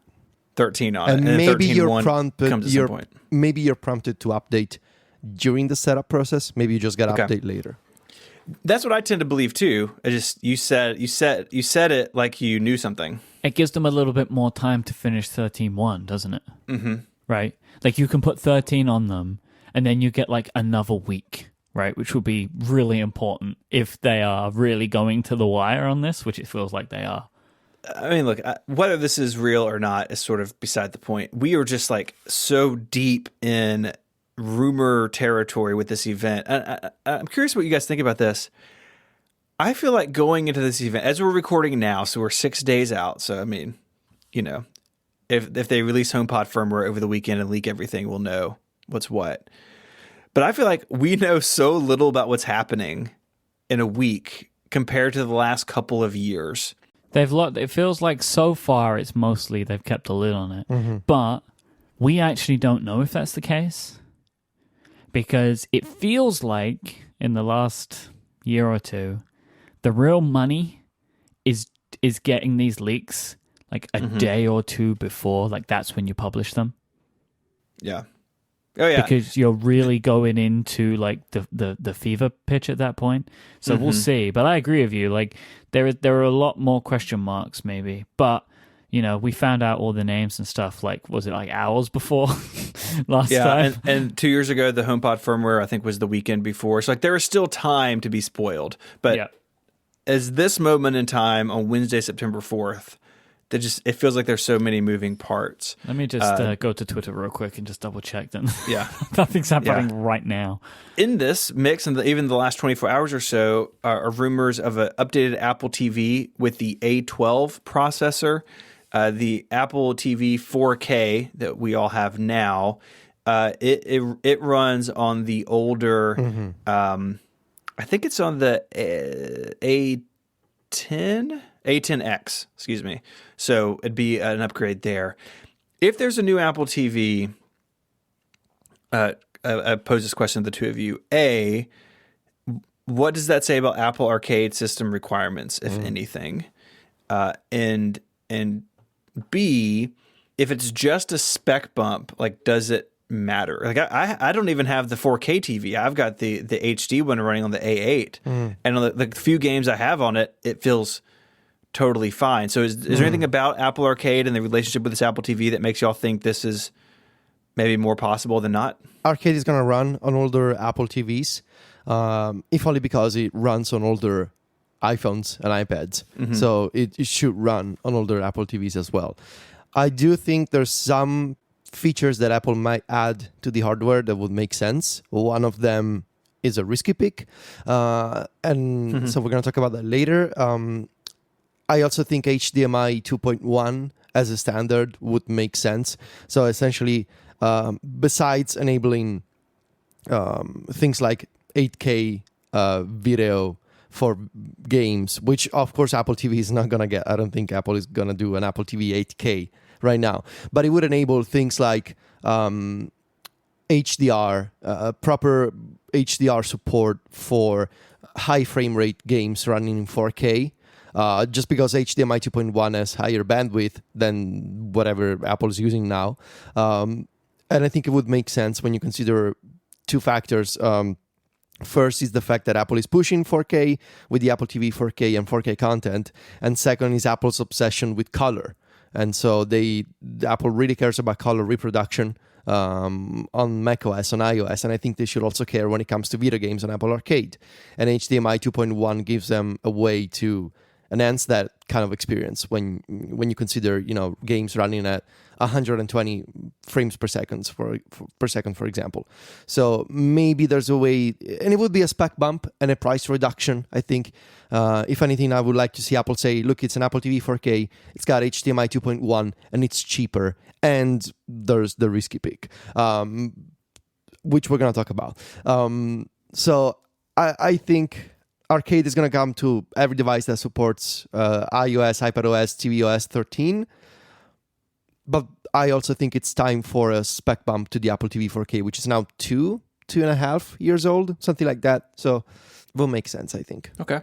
[SPEAKER 2] 13 on
[SPEAKER 3] And
[SPEAKER 2] it. And
[SPEAKER 3] maybe
[SPEAKER 2] 13.1 comes at some point.
[SPEAKER 3] Maybe you're prompted to update during the setup process. Maybe you just got to update later.
[SPEAKER 2] That's what I tend to believe too. You said it like you knew something.
[SPEAKER 1] It gives them a little bit more time to finish 13.1, doesn't it?
[SPEAKER 2] Mm-hmm.
[SPEAKER 1] Right? Like you can put 13 on them and then you get like another week, right? Which will be really important if they are really going to the wire on this, which it feels like they are.
[SPEAKER 2] I mean, look, whether this is real or not is sort of beside the point. We are just like so deep in rumor territory with this event. I'm curious what you guys think about this. I feel like going into this event, as we're recording now, so we're 6 days out. So, I mean, if they release HomePod firmware over the weekend and leak everything, we'll know what's what. But I feel like we know so little about what's happening in a week compared to the last couple of years.
[SPEAKER 1] It feels like so far it's mostly they've kept a lid on it. Mm-hmm. But we actually don't know if that's the case. Because it feels like in the last year or two, the real money is getting these leaks like a day or two before. Like that's when you publish them.
[SPEAKER 2] Yeah. Oh yeah.
[SPEAKER 1] Because you're really going into like the fever pitch at that point. So we'll see. But I agree with you. Like there are a lot more question marks maybe. But we found out all the names and stuff, like, was it like hours before last time?
[SPEAKER 2] Yeah, and 2 years ago, the HomePod firmware, I think, was the weekend before. So, like, there is still time to be spoiled. But as this moment in time on Wednesday, September 4th, it feels like there's so many moving parts.
[SPEAKER 1] Let me just go to Twitter real quick and just double check then.
[SPEAKER 2] Yeah.
[SPEAKER 1] Nothing's happening right now.
[SPEAKER 2] In this mix, and even the last 24 hours or so, are rumors of an updated Apple TV with the A12 processor. The Apple TV 4K that we all have now, it runs on the older, I think it's on the A10X, excuse me. So it'd be an upgrade there. If there's a new Apple TV, I pose this question to the two of you. A, what does that say about Apple Arcade system requirements, if anything? And B, if it's just a spec bump, like, does it matter? Like, I don't even have the 4K TV. I've got the HD one running on the A8, and on the few games I have on it, it feels totally fine. So is there anything about Apple Arcade and the relationship with this Apple TV that makes y'all think this is maybe more possible than not.
[SPEAKER 3] Arcade is going to run on older Apple TVs, if only because it runs on older iPhones and iPads. So it should run on older Apple TVs as well. I do think there's some features that Apple might add to the hardware that would make sense. One of them is a risky pick. So we're going to talk about that later. I also think HDMI 2.1 as a standard would make sense. So essentially, besides enabling things like 8K video for games, which of course Apple TV is not going to get. I don't think Apple is going to do an Apple TV 8K right now. But it would enable things like HDR, proper HDR support for high frame rate games running in 4K. Just because HDMI 2.1 has higher bandwidth than whatever Apple is using now. And I think it would make sense when you consider two factors. First is the fact that Apple is pushing 4K with the Apple TV 4K and 4K content. And second is Apple's obsession with color. And so Apple really cares about color reproduction on macOS, on iOS, and I think they should also care when it comes to video games on Apple Arcade. And HDMI 2.1 gives them a way to enhance that kind of experience when you consider games running at 120 frames per second, for example. So maybe there's a way, and it would be a spec bump and a price reduction. I think, if anything, I would like to see Apple say, look, it's an Apple TV 4K, it's got HDMI 2.1, and it's cheaper. And there's the risky pick, which we're going to talk about. So I think Arcade is going to come to every device that supports iOS, iPadOS, tvOS 13. But I also think it's time for a spec bump to the Apple TV 4K, which is now 2.5 years old, something like that. So will make sense, I think.
[SPEAKER 2] Okay.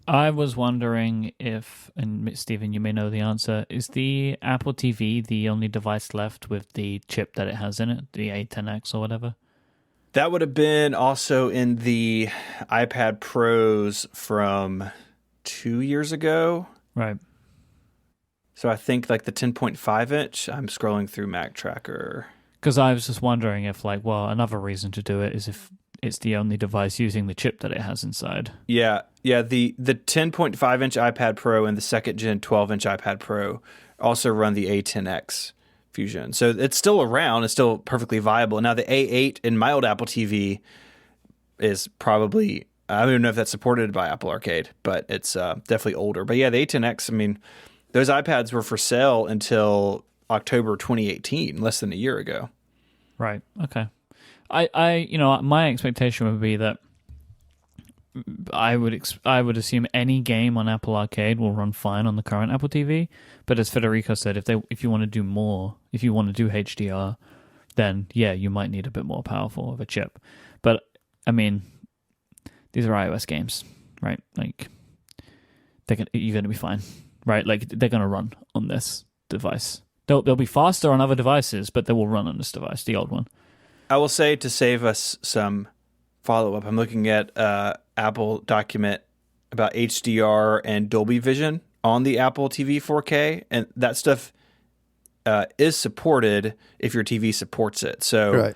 [SPEAKER 1] I was wondering if, and Stephen, you may know the answer, is the Apple TV the only device left with the chip that it has in it, the A10X or whatever?
[SPEAKER 2] That would have been also in the iPad Pros from 2 years ago.
[SPEAKER 1] Right.
[SPEAKER 2] So I think like the 10.5 inch, I'm scrolling through Mac Tracker.
[SPEAKER 1] Because I was just wondering if another reason to do it is if it's the only device using the chip that it has inside.
[SPEAKER 2] Yeah. The 10.5 inch iPad Pro and the second gen 12 inch iPad Pro also run the A10X Fusion. So it's still around. It's still perfectly viable. Now the A8 in my old Apple TV is probably, I don't even know if that's supported by Apple Arcade, but it's definitely older. But yeah, the A10X, I mean, those iPads were for sale until October 2018, less than a year ago.
[SPEAKER 1] Right. Okay. My expectation would be that I would assume any game on Apple Arcade will run fine on the current Apple TV. But as Federico said, if you want to do more, if you want to do HDR, then yeah, you might need a bit more powerful of a chip. But I mean, these are iOS games, right? Like, you're going to be fine, right? Like, they're going to run on this device. They'll be faster on other devices, but they will run on this device, the old one.
[SPEAKER 2] I will say, to save us some follow-up, I'm looking at Apple document about HDR and Dolby Vision on the Apple TV 4K, and that stuff is supported if your TV supports it. So,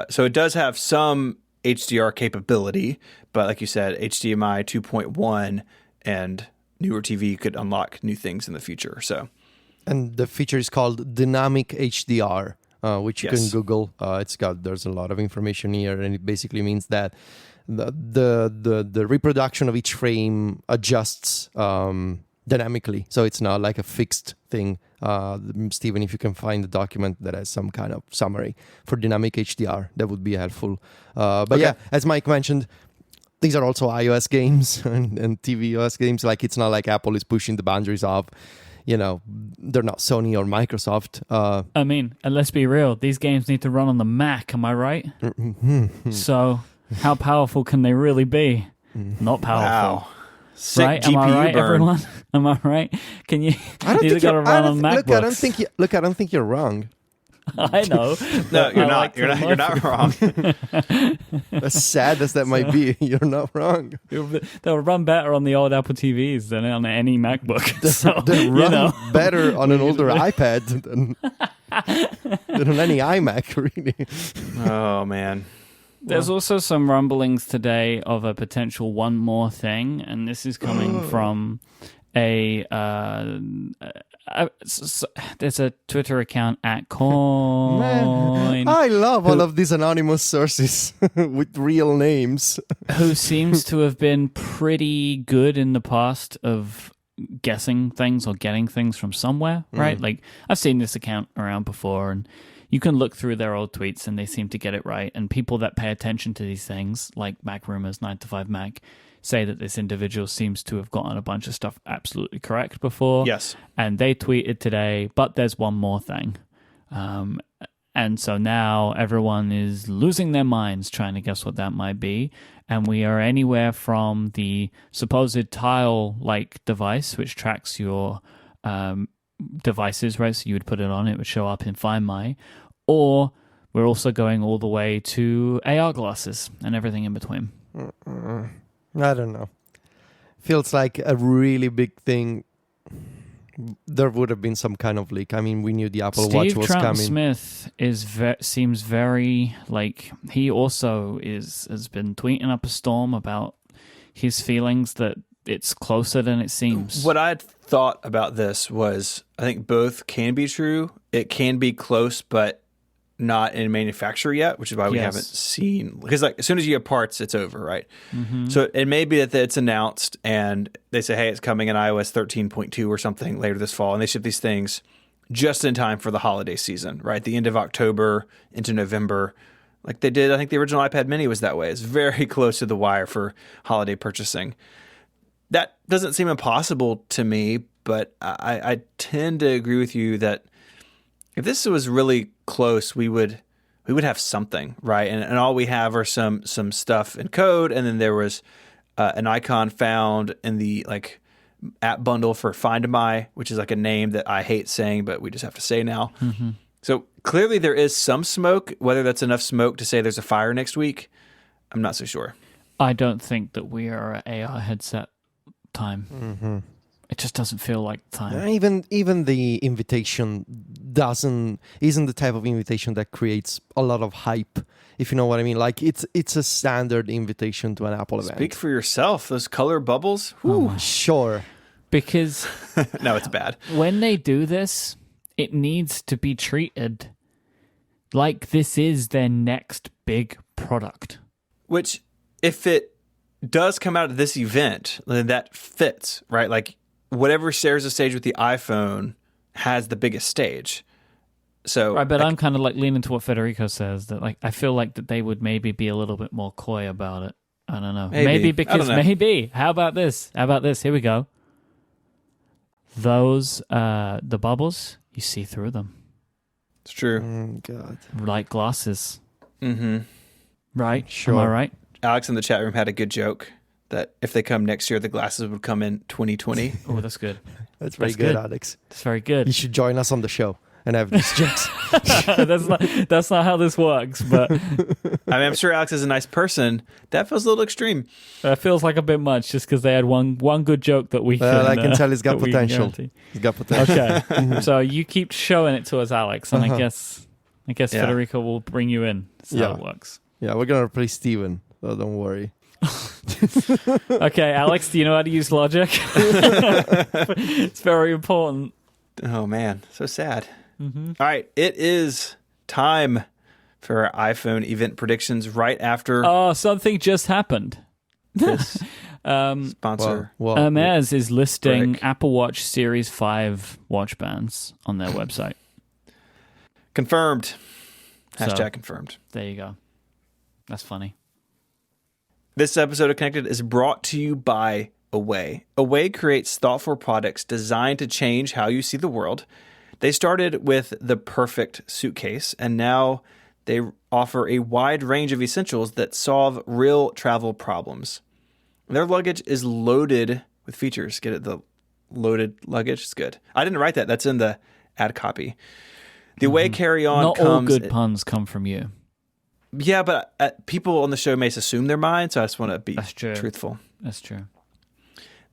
[SPEAKER 2] so it does have some HDR capability, but like you said, HDMI 2.1 and newer TV could unlock new things in the future. So,
[SPEAKER 3] and the feature is called Dynamic HDR. Which you can Google. There's a lot of information here, and it basically means that the reproduction of each frame adjusts dynamically, so it's not like a fixed thing. Stephen, if you can find the document that has some kind of summary for dynamic HDR, that would be helpful. But yeah, as Myke mentioned, these are also iOS games and tvOS games. Like, it's not like Apple is pushing the boundaries of, they're not Sony or Microsoft.
[SPEAKER 1] I mean, and let's be real, these games need to run on the Mac, am I right? So how powerful can they really be? Not powerful.
[SPEAKER 2] Wow. Sick
[SPEAKER 1] right?
[SPEAKER 2] GPU
[SPEAKER 1] Am I right,
[SPEAKER 2] burn.
[SPEAKER 1] Everyone? Am I right? Can you?
[SPEAKER 3] I don't think
[SPEAKER 1] got to run on MacBooks.
[SPEAKER 3] I don't think you're wrong.
[SPEAKER 1] I know.
[SPEAKER 2] No, you're not. You're not wrong.
[SPEAKER 3] As sad as that might be, you're not wrong.
[SPEAKER 1] They'll run better on the old Apple TVs than on any MacBook.
[SPEAKER 3] They run better on an older iPad fit on any iMac, really.
[SPEAKER 2] Oh, man.
[SPEAKER 1] There's also some rumblings today of a potential one more thing, and this is coming from there's a Twitter account at Coin
[SPEAKER 3] I love all of these anonymous sources with real names.
[SPEAKER 1] who seems to have been pretty good in the past of guessing things or getting things from somewhere, right? Like, I've seen this account around before, and you can look through their old tweets and they seem to get it right. And people that pay attention to these things, like Mac Rumors, 9 to 5 Mac, say that this individual seems to have gotten a bunch of stuff absolutely correct before.
[SPEAKER 2] Yes.
[SPEAKER 1] And they tweeted today, but there's one more thing. And so now everyone is losing their minds trying to guess what that might be. And we are anywhere from the supposed Tile-like device, which tracks your devices, right? So you would put it on, it would show up in Find My. Or we're also going all the way to AR glasses and everything in between.
[SPEAKER 3] I don't know. Feels like a really big thing. There would have been some kind of leak. I mean, we knew the Apple Watch was coming.
[SPEAKER 1] Smith seems very like he also has been tweeting up a storm about his feelings that it's closer than it seems.
[SPEAKER 2] What I thought about this was, I think both can be true. It can be close, but not in manufacture yet, which is why we haven't seen. Because like as soon as you get parts, it's over, right?
[SPEAKER 1] Mm-hmm.
[SPEAKER 2] So it may be that it's announced and they say, hey, it's coming in iOS 13.2 or something later this fall, and they ship these things just in time for the holiday season, right? The end of October into November, like they did. I think the original iPad Mini was that way. It's very close to the wire for holiday purchasing. That doesn't seem impossible to me, but I tend to agree with you that if this was really close, we would have something, right? And all we have are some stuff in code, and then there was an icon found in the like app bundle for Find My, which is like a name that I hate saying, but we just have to say now.
[SPEAKER 1] Mm-hmm.
[SPEAKER 2] So clearly there is some smoke. Whether that's enough smoke to say there's a fire next week, I'm not so sure.
[SPEAKER 1] I don't think that we are at AR headset time.
[SPEAKER 3] Mm-hmm.
[SPEAKER 1] It just doesn't feel like time.
[SPEAKER 3] Even the invitation isn't the type of invitation that creates a lot of hype, if you know what I mean. Like it's a standard invitation to an Apple event.
[SPEAKER 2] Speak for yourself. Those color bubbles.
[SPEAKER 3] Ooh, sure.
[SPEAKER 1] Because
[SPEAKER 2] no, it's bad.
[SPEAKER 1] When they do this, it needs to be treated like this is their next big product.
[SPEAKER 2] Which, if it does come out of this event, then that fits, right? Like whatever shares the stage with the iPhone has the biggest stage. So,
[SPEAKER 1] right, but I'm kind of like leaning to what Federico says, that like I feel like that they would maybe be a little bit more coy about it. I don't know. Maybe because maybe. How about this? Here we go. Those the bubbles, you see through them.
[SPEAKER 2] It's true.
[SPEAKER 3] God.
[SPEAKER 1] Like glasses.
[SPEAKER 2] Mm-hmm.
[SPEAKER 1] Right?
[SPEAKER 3] Sure.
[SPEAKER 1] Am I right?
[SPEAKER 2] Alex in the chat room had a good joke that if they come next year, the glasses would come in 2020.
[SPEAKER 1] Oh, that's good.
[SPEAKER 3] That's very good, Alex.
[SPEAKER 1] That's very good.
[SPEAKER 3] You should join us on the show and have these jokes.
[SPEAKER 1] that's not how this works, but
[SPEAKER 2] I mean, I'm sure Alex is a nice person. That feels a little extreme.
[SPEAKER 1] That feels like a bit much just because they had one good joke that we can...
[SPEAKER 3] I can tell he's got potential. He's got potential.
[SPEAKER 1] Okay. So you keep showing it to us, Alex, and I guess Federico will bring you in. That's how it works.
[SPEAKER 3] Yeah, we're going to replace Stephen, so don't worry.
[SPEAKER 1] Okay, Alex, do you know how to use Logic? It's very important.
[SPEAKER 2] Oh, man. So sad.
[SPEAKER 1] Mm-hmm.
[SPEAKER 2] All right. It is time for our iPhone event predictions right after
[SPEAKER 1] Oh, something just happened.
[SPEAKER 2] this sponsor.
[SPEAKER 1] Hermes is listing
[SPEAKER 2] break.
[SPEAKER 1] Apple Watch Series 5 watch bands on their website.
[SPEAKER 2] Confirmed. Hashtag
[SPEAKER 1] So,
[SPEAKER 2] confirmed.
[SPEAKER 1] There you go. That's funny.
[SPEAKER 2] This episode of Connected is brought to you by Away. Away creates thoughtful products designed to change how you see the world. They started with the perfect suitcase, and now they offer a wide range of essentials that solve real travel problems. Their luggage is loaded with features. Get it? The loaded luggage? It's good. I didn't write that. That's in the ad copy. The Away carry-on
[SPEAKER 1] Not
[SPEAKER 2] comes...
[SPEAKER 1] all good puns come from you.
[SPEAKER 2] Yeah, but people on the show may assume they're mine, so I just want to be truthful.
[SPEAKER 1] That's true.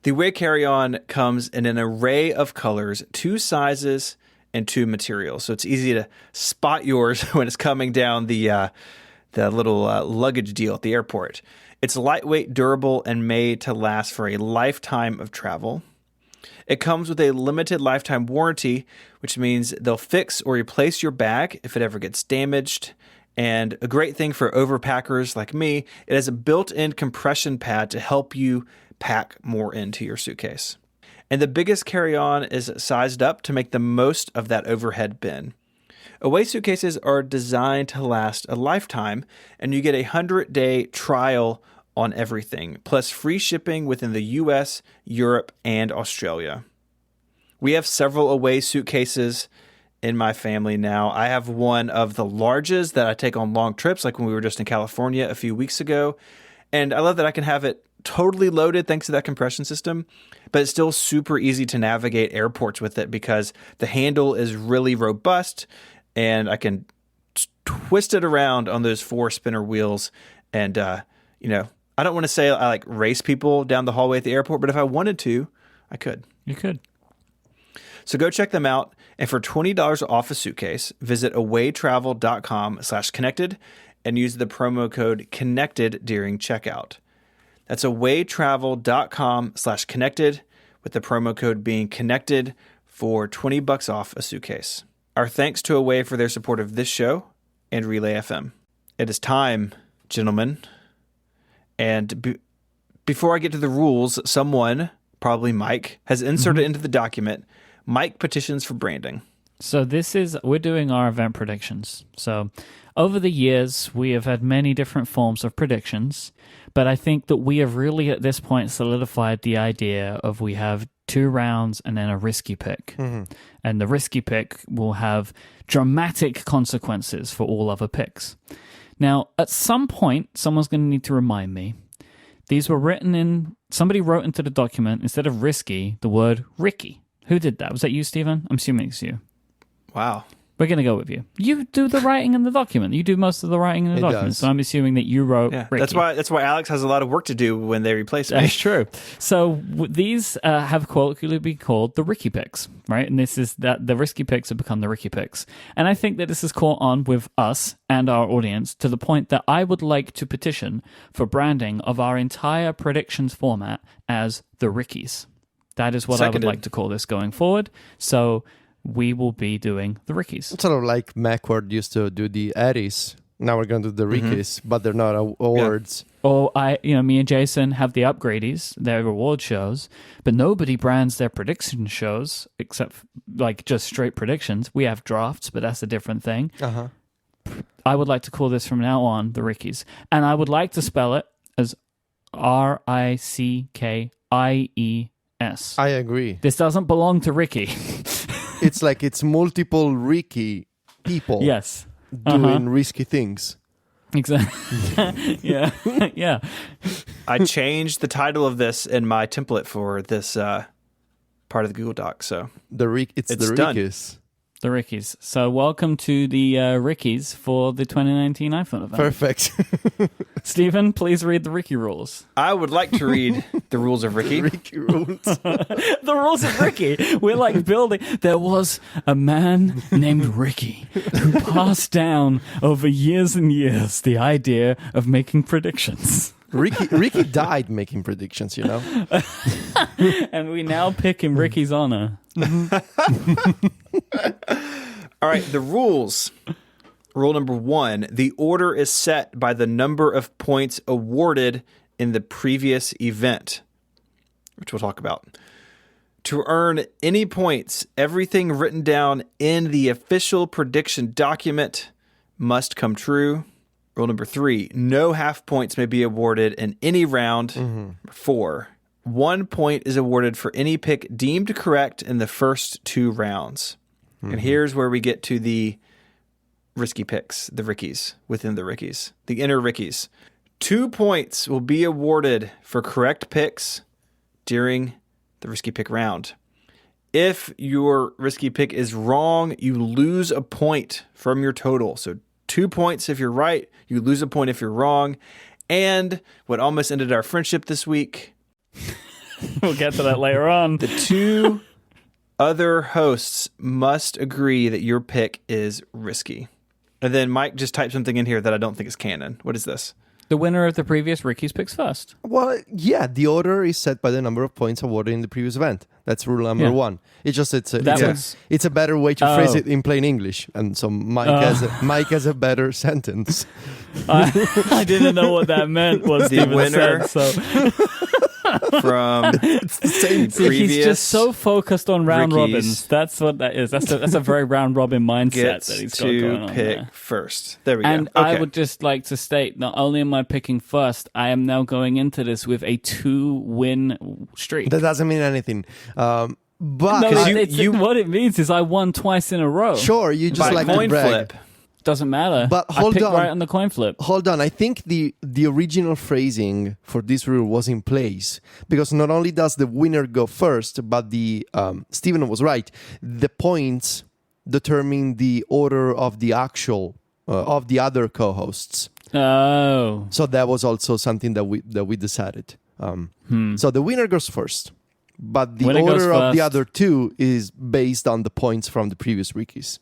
[SPEAKER 2] The Away carry-on comes in an array of colors, 2 sizes, and 2 materials. So it's easy to spot yours when it's coming down the little luggage deal at the airport. It's lightweight, durable, and made to last for a lifetime of travel. It comes with a limited lifetime warranty, which means they'll fix or replace your bag if it ever gets damaged. And a great thing for overpackers like me, it has a built-in compression pad to help you pack more into your suitcase. And the biggest carry-on is sized up to make the most of that overhead bin. Away suitcases are designed to last a lifetime, and you get a 100-day trial on everything, plus free shipping within the US, Europe, and Australia. We have several Away suitcases in my family now. I have one of the largest that I take on long trips, like when we were just in California a few weeks ago. And I love that I can have it totally loaded thanks to that compression system, but it's still super easy to navigate airports with it because the handle is really robust and I can twist it around on those 4 spinner wheels. And, I don't want to say I like race people down the hallway at the airport, but if I wanted to, I could.
[SPEAKER 1] You could.
[SPEAKER 2] So go check them out. And for $20 off a suitcase, visit awaytravel.com/connected and use the promo code connected during checkout. That's awaytravel.com/connected with the promo code being connected for $20 off a suitcase. Our thanks to Away for their support of this show and Relay FM. It is time, gentlemen. And before I get to the rules, someone, probably Myke, has inserted into the document Myke petitions for branding.
[SPEAKER 1] So we're doing our event predictions. So over the years, we have had many different forms of predictions, but I think that we have really at this point solidified the idea of we have 2 rounds and then a risky pick. Mm-hmm. And the risky pick will have dramatic consequences for all other picks. Now, at some point, someone's going to need to remind me. These were somebody wrote into the document, instead of risky, the word Ricky. Who did that? Was that you, Stephen? I'm assuming it's you.
[SPEAKER 2] Wow.
[SPEAKER 1] We're going to go with you. You do the writing in the document. You do most of the writing in the document. So I'm assuming that you wrote Ricky.
[SPEAKER 2] That's why Alex has a lot of work to do when they replace me.
[SPEAKER 1] That's true. So these have colloquially been called the Ricky picks, right? And this is that the risky picks have become the Ricky picks. And I think that this has caught on with us and our audience to the point that I would like to petition for branding of our entire predictions format as the Rickies. That is what I would like to call this going forward. So we will be doing the Rickies.
[SPEAKER 3] It's sort of like Macward used to do the Eddies. Now we're going to do the Rickies, but they're not awards.
[SPEAKER 1] Yeah. Or me and Jason have the Upgradies, their reward shows, but nobody brands their prediction shows except like just straight predictions. We have drafts, but that's a different thing. Uh-huh. I would like to call this from now on the Rickies. And I would like to spell it as Rickies.
[SPEAKER 3] I agree.
[SPEAKER 1] This doesn't belong to Ricky.
[SPEAKER 3] It's multiple Ricky people.
[SPEAKER 1] Yes.
[SPEAKER 3] Doing risky things.
[SPEAKER 1] Exactly. Yeah. Yeah.
[SPEAKER 2] I changed the title of this in my template for this part of the Google Doc. So
[SPEAKER 3] it's the
[SPEAKER 2] done.
[SPEAKER 3] Rickies.
[SPEAKER 1] The Rickies. So welcome to the Rickies for the 2019 iPhone event.
[SPEAKER 3] Perfect.
[SPEAKER 1] Stephen, please read the Ricky rules.
[SPEAKER 2] I would like to read the rules of Ricky.
[SPEAKER 3] Ricky rules.
[SPEAKER 1] The rules of Ricky. We're like building. There was a man named Ricky who passed down over years and years the idea of making predictions.
[SPEAKER 3] Ricky died making predictions,
[SPEAKER 1] And we now pick in Ricky's honor.
[SPEAKER 2] All right, the rules. Rule number 1, the order is set by the number of points awarded in the previous event, which we'll talk about. To earn any points, everything written down in the official prediction document must come true. Rule number 3, no half points may be awarded in any round. Mm-hmm. 4, 1 point is awarded for any pick deemed correct in the first 2 rounds. Mm-hmm. And here's where we get to the risky picks, the Rickies, within the Rickies, the inner Rickies. 2 points will be awarded for correct picks during the risky pick round. If your risky pick is wrong, you lose a point from your total. So 2 points if you're right, you lose a point if you're wrong. And what almost ended our friendship this week.
[SPEAKER 1] We'll get to that later on.
[SPEAKER 2] The 2 other hosts must agree that your pick is risky. And then Myke just typed something in here that I don't think is canon. What is this?
[SPEAKER 1] The winner of the previous Rickies picks first.
[SPEAKER 3] Well, yeah, the order is set by the number of points awarded in the previous event. That's rule number one. It's a better way to phrase it in plain English. And so Myke has a better sentence.
[SPEAKER 1] I didn't know what that meant. Was
[SPEAKER 2] The winner from
[SPEAKER 3] It's the same.
[SPEAKER 2] previous
[SPEAKER 1] he's just so focused on round
[SPEAKER 2] Rickies
[SPEAKER 1] robins. That's what that is. That's a very round robin mindset
[SPEAKER 2] gets
[SPEAKER 1] that he's got going
[SPEAKER 2] to
[SPEAKER 1] on
[SPEAKER 2] pick
[SPEAKER 1] there.
[SPEAKER 2] first. There we
[SPEAKER 1] And
[SPEAKER 2] go. Okay.
[SPEAKER 1] I would just like to state, not only am I picking first, I am now going into this with a 2-win streak.
[SPEAKER 3] That doesn't mean anything. But
[SPEAKER 1] No, what it means is I won twice in a row.
[SPEAKER 3] sure, you just
[SPEAKER 2] By
[SPEAKER 3] like to
[SPEAKER 2] coin
[SPEAKER 3] brag.
[SPEAKER 2] flip.
[SPEAKER 1] Doesn't matter.
[SPEAKER 3] But
[SPEAKER 1] I
[SPEAKER 3] hold
[SPEAKER 1] picked
[SPEAKER 3] on.
[SPEAKER 1] right on the coin flip.
[SPEAKER 3] Hold on, I think the original phrasing for this rule was in place because not only does the winner go first, but the Stephen was right. The points determine the order of the actual of the other co-hosts.
[SPEAKER 1] Oh.
[SPEAKER 3] So that was also something that we decided. So the winner goes first, but the
[SPEAKER 1] Winner goes
[SPEAKER 3] order of the
[SPEAKER 1] first.
[SPEAKER 3] other two is based on the points from the previous Rickies.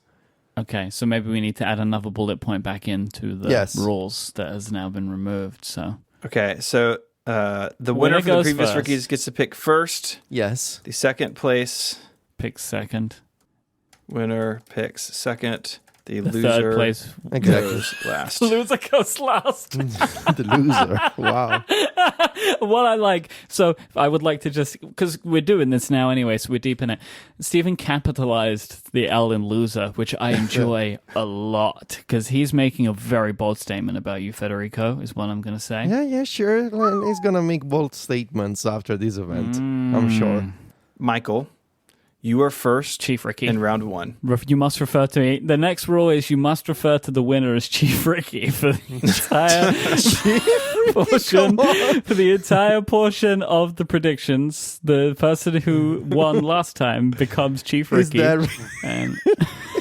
[SPEAKER 1] Okay, so maybe we need to add another bullet point back into the rules that has now been removed. So
[SPEAKER 2] Okay, so the winner
[SPEAKER 1] Winner
[SPEAKER 2] for the
[SPEAKER 1] goes
[SPEAKER 2] previous
[SPEAKER 1] first.
[SPEAKER 2] Rickies gets to pick first.
[SPEAKER 3] Yes.
[SPEAKER 2] The second place
[SPEAKER 1] pick second.
[SPEAKER 2] winner picks second. The
[SPEAKER 1] The
[SPEAKER 2] loser
[SPEAKER 1] third place
[SPEAKER 3] Exactly.
[SPEAKER 2] goes last.
[SPEAKER 1] loser goes last.
[SPEAKER 3] The loser. Wow.
[SPEAKER 1] What I like, so I would like to just, because we're doing this now anyway, so we're deep in it. Stephen capitalized the L in loser, which I enjoy a lot, because he's making a very bold statement about you, Federico, is what I'm going to say.
[SPEAKER 3] Yeah, sure. He's gonna make bold statements after this event. I'm sure.
[SPEAKER 2] Michael, you are first
[SPEAKER 1] Chief Ricky.
[SPEAKER 2] in round one.
[SPEAKER 1] You must refer to me. The next rule is you must refer to the winner as Chief Ricky for the entire portion. For the entire portion of the predictions, the person who won last time becomes Chief
[SPEAKER 3] Is
[SPEAKER 1] Ricky.
[SPEAKER 3] that,
[SPEAKER 1] And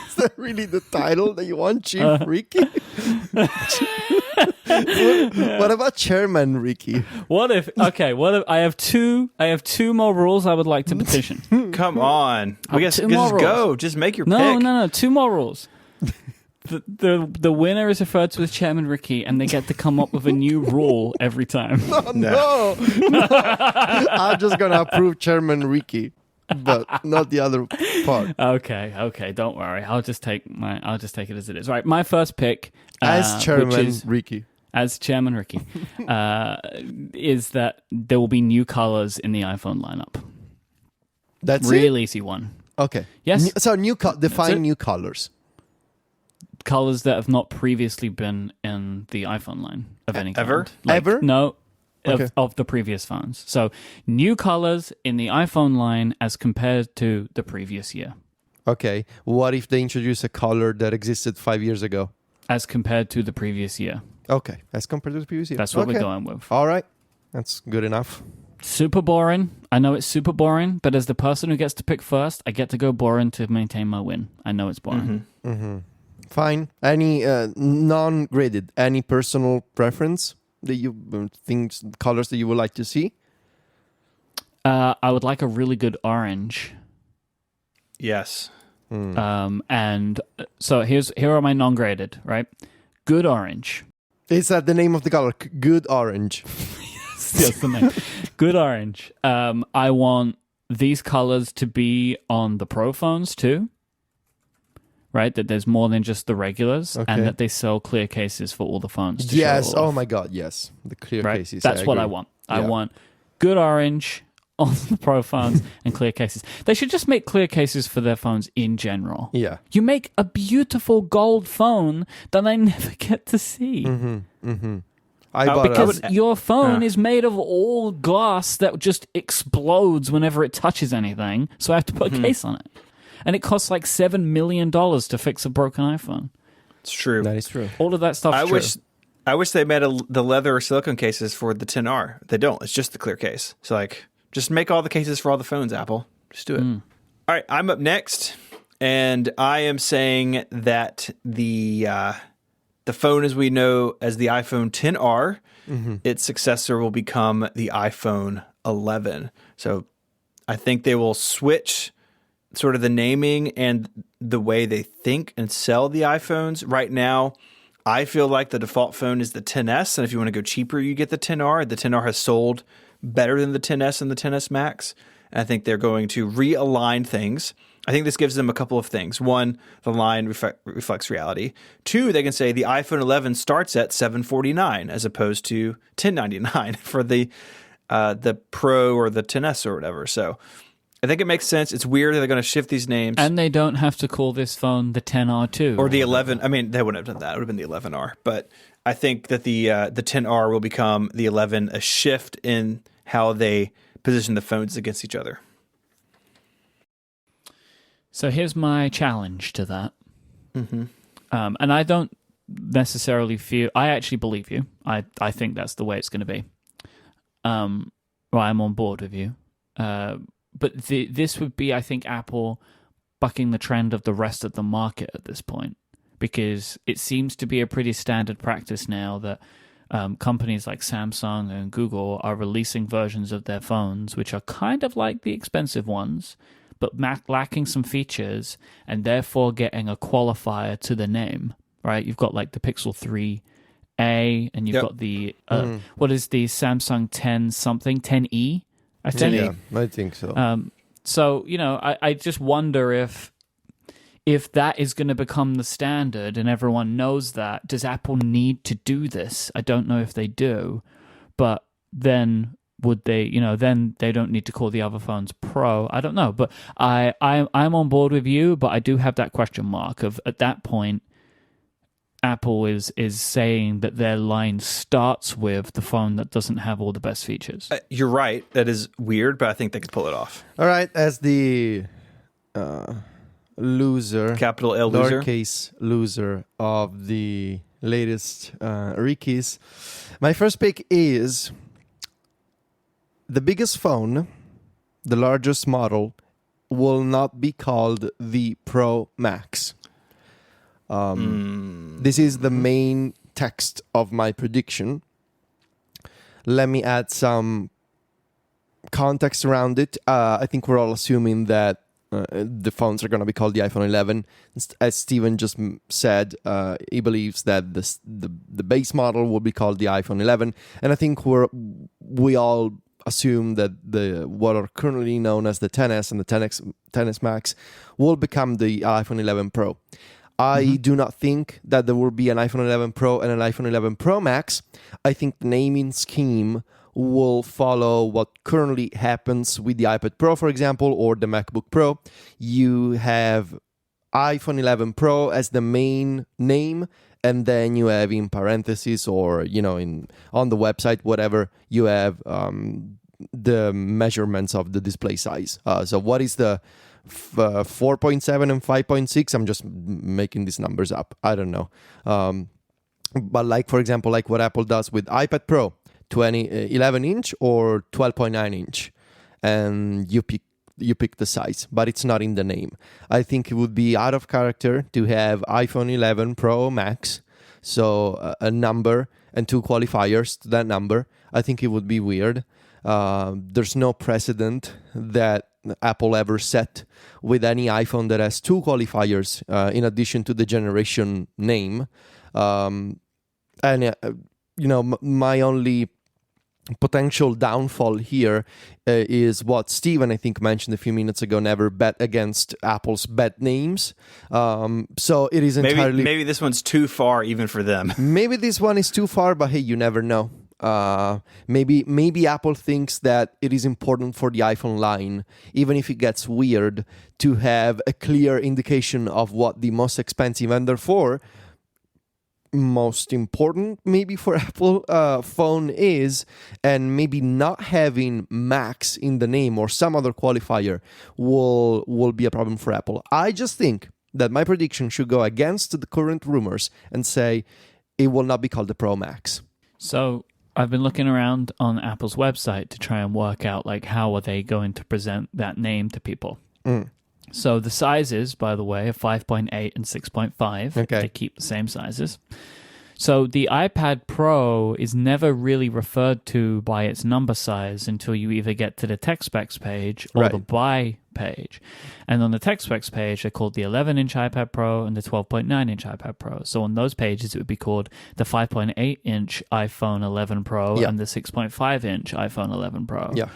[SPEAKER 3] is that really the title that you want, Chief Ricky? What about Chairman Ricky?
[SPEAKER 1] what if I have two more rules I would like to petition.
[SPEAKER 2] Come on. We guess
[SPEAKER 1] two
[SPEAKER 2] just
[SPEAKER 1] more
[SPEAKER 2] go. Just make your
[SPEAKER 1] No,
[SPEAKER 2] pick.
[SPEAKER 1] no, two more rules. The winner is referred to as Chairman Ricky, and they get to come up with a new rule every time.
[SPEAKER 3] Oh, no. I'm just gonna approve Chairman Ricky, but not the other part.
[SPEAKER 1] Okay, don't worry. I'll just take it as it is. Right, my first pick
[SPEAKER 3] As Chairman
[SPEAKER 1] which is,
[SPEAKER 3] Ricky.
[SPEAKER 1] as Chairman Ricky, is that there will be new colors in the iPhone lineup.
[SPEAKER 3] That's
[SPEAKER 1] Real easy one.
[SPEAKER 3] it? Okay.
[SPEAKER 1] Yes.
[SPEAKER 3] So define
[SPEAKER 1] it.
[SPEAKER 3] new colors.
[SPEAKER 1] Colors that have not previously been in the iPhone line of any kind.
[SPEAKER 2] Ever?
[SPEAKER 3] Ever?
[SPEAKER 1] No.
[SPEAKER 3] Okay.
[SPEAKER 1] Of the previous phones. So new colors in the iPhone line as compared to the previous year.
[SPEAKER 3] Okay. What if they introduce a color that existed 5 years ago?
[SPEAKER 1] As compared to the previous year.
[SPEAKER 3] Okay. As compared to the previous year.
[SPEAKER 1] That's what
[SPEAKER 3] Okay.
[SPEAKER 1] we're going with.
[SPEAKER 3] All right. That's good enough.
[SPEAKER 1] Super boring. I know it's super boring, but as the person who gets to pick first, I get to go boring to maintain my win. I know it's boring.
[SPEAKER 3] Fine. Any non-graded, any personal preference that you think colors that you would like to see?
[SPEAKER 1] I would like a really good orange.
[SPEAKER 2] Yes.
[SPEAKER 1] And so here are my non-graded, right? Good orange.
[SPEAKER 3] Is that the name of the color? Good orange.
[SPEAKER 1] That's the name. Good orange. I want these colors to be on the Pro phones too. Right? That there's more than just the regulars,
[SPEAKER 3] Okay.
[SPEAKER 1] and that they sell clear cases for all the phones. To
[SPEAKER 3] Yes.
[SPEAKER 1] show all
[SPEAKER 3] Oh
[SPEAKER 1] of.
[SPEAKER 3] my God. Yes. The clear
[SPEAKER 1] Right?
[SPEAKER 3] cases.
[SPEAKER 1] That's what I
[SPEAKER 3] agree.
[SPEAKER 1] want. I
[SPEAKER 3] Yeah.
[SPEAKER 1] want good orange on the Pro phones and clear cases. They should just make clear cases for their phones in general.
[SPEAKER 3] Yeah.
[SPEAKER 1] You make a beautiful gold phone that I never get to see.
[SPEAKER 3] I bought
[SPEAKER 1] Because
[SPEAKER 3] a,
[SPEAKER 1] your phone is made of all glass that just explodes whenever it touches anything. So I have to put a case on it. And it costs like $7 million to fix a broken iPhone.
[SPEAKER 2] It's true.
[SPEAKER 3] that is true.
[SPEAKER 1] All of that stuff.
[SPEAKER 2] I wish they made the leather or silicone cases for the 10R. They don't. It's just the clear case. So just make all the cases for all the phones, Apple. Just do it. All right, I'm up next, and I am saying that the phone as we know as the iPhone 10R, its successor will become the iPhone 11. So I think they will switch sort of the naming and the way they think and sell the iPhones. Right now, I feel like the default phone is the XS, and if you want to go cheaper, you get the XR. The XR has sold better than the XS and the XS Max. And I think they're going to realign things. I think this gives them a couple of things. One, the line reflects reality. Two, they can say the iPhone 11 starts at $749 as opposed to $1099 for the Pro or the XS or whatever. So I think it makes sense. It's weird that they're going to shift these names.
[SPEAKER 1] And they don't have to call this phone the XR too.
[SPEAKER 2] Or the 11. I mean, they wouldn't have done that. It would have been the 11R. But I think that the XR will become the 11, a shift in how they position the phones against each other.
[SPEAKER 1] So here's my challenge to that.
[SPEAKER 2] Mm-hmm.
[SPEAKER 1] And I don't necessarily feel... I actually believe you. I think that's the way it's going to be. Well, I'm on board with you. But this would be, I think, Apple bucking the trend of the rest of the market at this point. Because it seems to be a pretty standard practice now that companies like Samsung and Google are releasing versions of their phones which are kind of like the expensive ones, but lacking some features and therefore getting a qualifier to the name, right? You've got like the Pixel 3A and you've got the, what is the Samsung 10 something, 10E, I think?
[SPEAKER 3] Yeah, I think so.
[SPEAKER 1] So, you know, I just wonder if that is going to become the standard and everyone knows that, does Apple need to do this? I don't know if they do, but then would they, you know, then they don't need to call the other phones Pro. I don't know, but I'm on board with you, but I do have that question mark of, at that point, Apple is saying that their line starts with the phone that doesn't have all the best features.
[SPEAKER 2] You're right. That is weird, but I think they could pull it off.
[SPEAKER 3] All right, as the loser,
[SPEAKER 2] Capital L loser,
[SPEAKER 3] lowercase loser of the latest Rickies, my first pick is the biggest phone, the largest model, will not be called the Pro Max. This is the main text of my prediction. Let me add some context around it. I think we're all assuming that the phones are going to be called the iPhone 11. As Stephen just said, he believes that the base model will be called the iPhone 11. And I think we all assume that what are currently known as the XS and the XS Max will become the iPhone 11 Pro. I do not think that there will be an iPhone 11 Pro and an iPhone 11 Pro Max. I think the naming scheme will follow what currently happens with the iPad Pro, for example, or the MacBook Pro. You have iPhone 11 Pro as the main name, and then you have in parentheses or, you know, on the website, whatever, you have the measurements of the display size. So what is the 4.7 and 5.6? I'm just making these numbers up. I don't know. But like, for example, like what Apple does with iPad Pro, 11-inch or 12.9-inch, and you pick the size, but it's not in the name. I think it would be out of character to have iPhone 11 Pro Max, so a number and two qualifiers to that number. I think it would be weird. There's no precedent that Apple ever set with any iPhone that has two qualifiers in addition to the generation name. My only potential downfall here is what Stephen, I think, mentioned a few minutes ago, never bet against Apple's bet names. So it is entirely...
[SPEAKER 2] Maybe this one's too far even for them.
[SPEAKER 3] Maybe this one is too far, but hey, you never know. Maybe Apple thinks that it is important for the iPhone line, even if it gets weird, to have a clear indication of what the most expensive and therefore most important maybe for Apple phone is, and maybe not having Max in the name or some other qualifier will be a problem for Apple. I just think that my prediction should go against the current rumors and say it will not be called the Pro Max.
[SPEAKER 1] So I've been looking around on Apple's website to try and work out, like, how are they going to present that name to people. So the sizes, by the way, are 5.8 and 6.5.
[SPEAKER 3] Okay.
[SPEAKER 1] They keep the same sizes. So the iPad Pro is never really referred to by its number size until you either get to the tech specs page or
[SPEAKER 3] Right.
[SPEAKER 1] the buy page. And on the tech specs page, they're called the 11-inch iPad Pro and the 12.9-inch iPad Pro. So on those pages, it would be called the 5.8-inch iPhone 11 Pro and the 6.5-inch iPhone 11 Pro.
[SPEAKER 3] Yeah.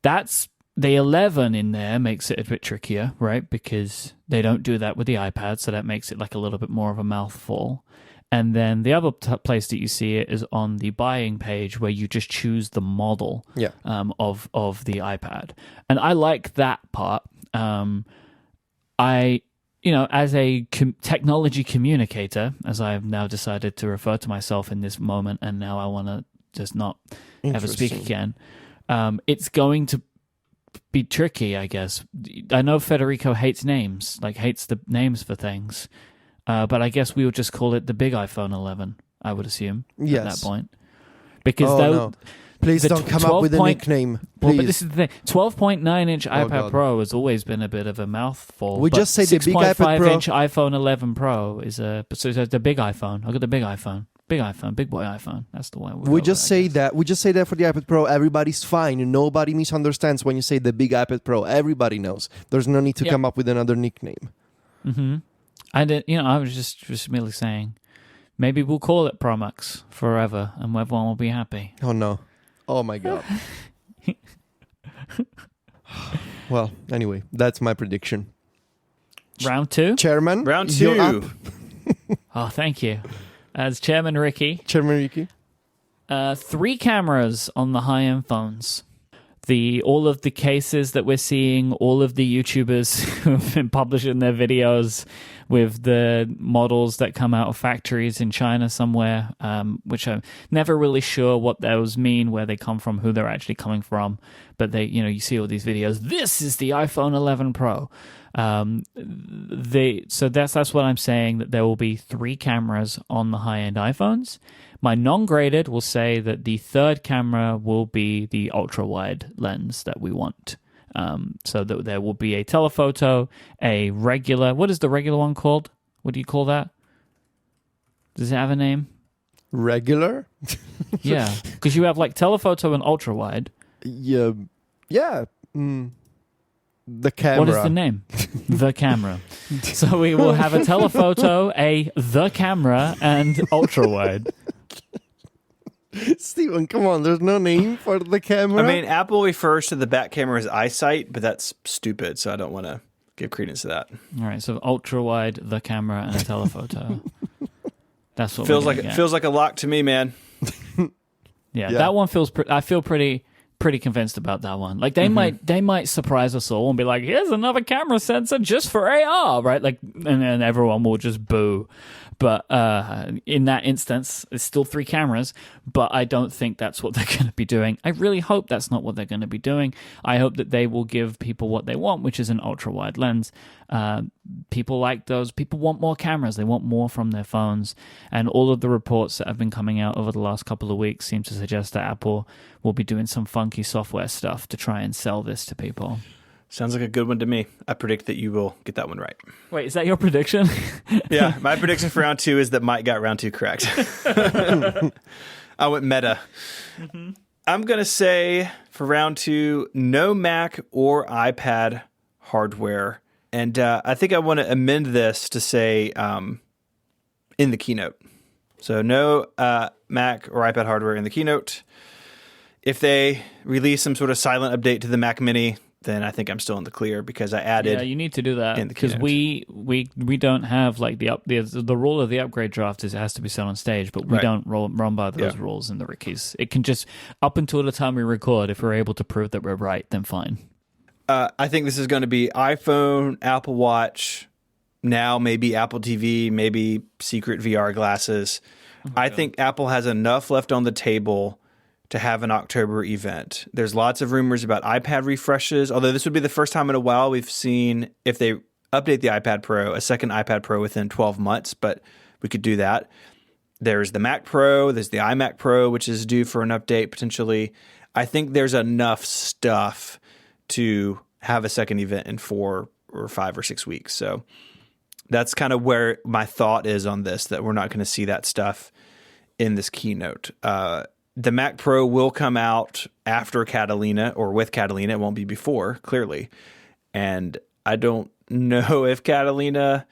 [SPEAKER 1] That's the 11 in there makes it a bit trickier, right? Because they don't do that with the iPad, so that makes it like a little bit more of a mouthful. And then the other place that you see it is on the buying page where you just choose the model of the iPad. And I like that part. As a technology communicator, as I have now decided to refer to myself in this moment, and now I want to just not ever speak again, it's going to be tricky, I guess. I know Federico hates names, hates the names for things. But I guess we would just call it the big iPhone 11, I would assume, at that point. Because
[SPEAKER 3] no. Please don't come up with a nickname.
[SPEAKER 1] Well, but this is the thing. 12.9-inch iPad Pro has always been a bit of a mouthful.
[SPEAKER 3] We just say the big iPad Pro.
[SPEAKER 1] 6.5-inch iPhone 11 Pro is the big iPhone. I've got the big iPhone. Big iPhone, big boy iPhone. That's the one.
[SPEAKER 3] We just say that for the iPad Pro. Everybody's fine. Nobody misunderstands when you say the big iPad Pro. Everybody knows. There's no need to come up with another nickname.
[SPEAKER 1] Mm-hmm. I was just merely saying, maybe we'll call it Pro Max forever, and everyone will be happy.
[SPEAKER 3] Oh no! Oh my god! Well, anyway, that's my prediction.
[SPEAKER 1] Round 2,
[SPEAKER 3] Chairman.
[SPEAKER 2] Round 2.
[SPEAKER 3] You're up.
[SPEAKER 1] Oh, thank you. As Chairman Ricky.
[SPEAKER 3] Chairman Ricky.
[SPEAKER 1] 3 cameras on the high-end phones. All of the cases that we're seeing, all of the YouTubers who have been publishing their videos with the models that come out of factories in China somewhere, which I'm never really sure what those mean, where they come from, who they're actually coming from. But you see all these videos. This is the iPhone 11 Pro. So that's what I'm saying, that there will be 3 cameras on the high-end iPhones. My non-graded will say that the third camera will be the ultra-wide lens that we want. So that there will be a telephoto, a regular... What is the regular one called? What do you call that? Does it have a name?
[SPEAKER 3] Regular?
[SPEAKER 1] Yeah, because you have telephoto and ultra-wide.
[SPEAKER 3] Yeah. Yeah. The camera.
[SPEAKER 1] What is the name? The camera. So we will have a telephoto, the camera, and ultra-wide.
[SPEAKER 3] Stephen, come on. There's no name for the camera.
[SPEAKER 2] I mean, Apple refers to the back camera as eyesight, but that's stupid, so I don't want to give credence to that.
[SPEAKER 1] All right, so ultra-wide, the camera, and a telephoto. That's what
[SPEAKER 2] feels like a lock to me, man.
[SPEAKER 1] Yeah, that one feels... I feel pretty convinced about that one. They might surprise us all and be like, here's another camera sensor just for AR, right? And then everyone will just boo. But in that instance, it's still 3 cameras, but I don't think that's what they're going to be doing. I really hope that's not what they're going to be doing. I hope that they will give people what they want, which is an ultra-wide lens. People like those. People want more cameras. They want more from their phones. And all of the reports that have been coming out over the last couple of weeks seem to suggest that Apple will be doing some funky software stuff to try and sell this to people.
[SPEAKER 2] Sounds like a good one to me. I predict that you will get that one right.
[SPEAKER 1] Wait, is that your prediction?
[SPEAKER 2] Yeah, my prediction for round 2 is that Myke got round 2 correct. I went meta. Mm-hmm. I'm going to say for round 2, no Mac or iPad hardware. And I think I want to amend this to say in the keynote. So no Mac or iPad hardware in the keynote. If they release some sort of silent update to the Mac Mini, then I think I'm still in the clear because I added.
[SPEAKER 1] Yeah, you need to do that because we don't have the rule of the upgrade draft is it has to be set on stage, but we don't run by those rules in the Rickies. It can just up until the time we record. If we're able to prove that we're right, then fine.
[SPEAKER 2] I think this is going to be iPhone, Apple Watch, now maybe Apple TV, maybe secret VR glasses. I think Apple has enough left on the table to have an October event. There's lots of rumors about iPad refreshes, although this would be the first time in a while we've seen, if they update the iPad Pro, a second iPad Pro within 12 months, but we could do that. There's the Mac Pro, there's the iMac Pro, which is due for an update potentially. I think there's enough stuff to have a second event in 4 or 5 or 6 weeks. So that's kind of where my thought is on this, that we're not going to see that stuff in this keynote. The Mac Pro will come out after Catalina or with Catalina. It won't be before, clearly. And I don't know if Catalina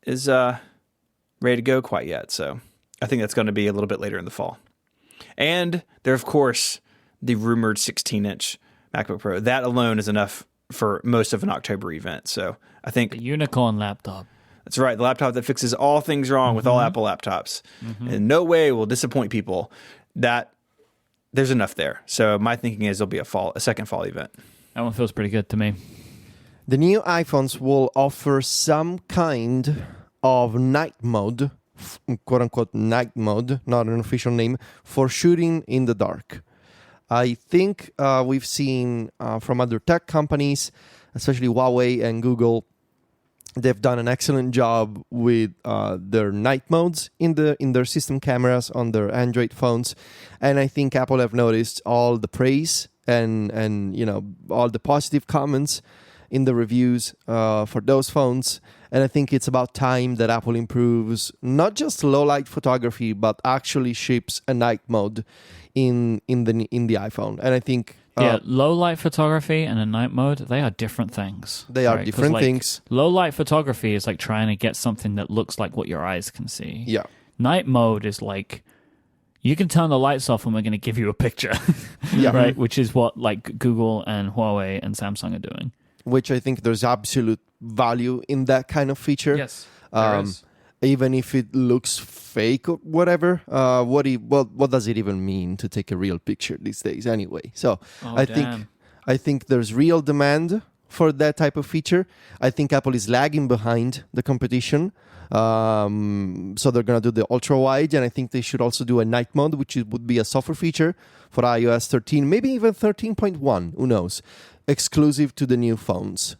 [SPEAKER 2] is ready to go quite yet. So I think that's going to be a little bit later in the fall. And there, of course, the rumored 16-inch MacBook Pro. That alone is enough for most of an October event. So I think...
[SPEAKER 1] The unicorn laptop.
[SPEAKER 2] That's right. The laptop that fixes all things wrong with all Apple laptops. In no way will disappoint people. That there's enough there. So my thinking is there'll be a second fall event.
[SPEAKER 1] That one feels pretty good to me.
[SPEAKER 3] The new iPhones will offer some kind of night mode, quote unquote night mode, not an official name, for shooting in the dark. I think we've seen from other tech companies, especially Huawei and Google, they've done an excellent job with their night modes in their system cameras on their Android phones, and I think Apple have noticed all the praise and all the positive comments in the reviews for those phones, and I think it's about time that Apple improves not just low light photography but actually ships a night mode in the iPhone, and I think.
[SPEAKER 1] Low light photography and a night mode, they are different things.
[SPEAKER 3] They are different things.
[SPEAKER 1] Low light photography is like trying to get something that looks like what your eyes can see.
[SPEAKER 3] Yeah.
[SPEAKER 1] Night mode is like, you can turn the lights off and we're going to give you a picture.
[SPEAKER 3] Yeah.
[SPEAKER 1] Right? Which is what like Google and Huawei and Samsung are doing.
[SPEAKER 3] Which I think there's absolute value in that kind of feature.
[SPEAKER 1] Yes, there is.
[SPEAKER 3] Even if it looks fake or whatever, what does it even mean to take a real picture these days anyway? So I think there's real demand for that type of feature. I think Apple is lagging behind the competition. So they're going to do the ultra wide, and I think they should also do a night mode, which would be a software feature for iOS 13, maybe even 13.1, who knows, exclusive to the new phones.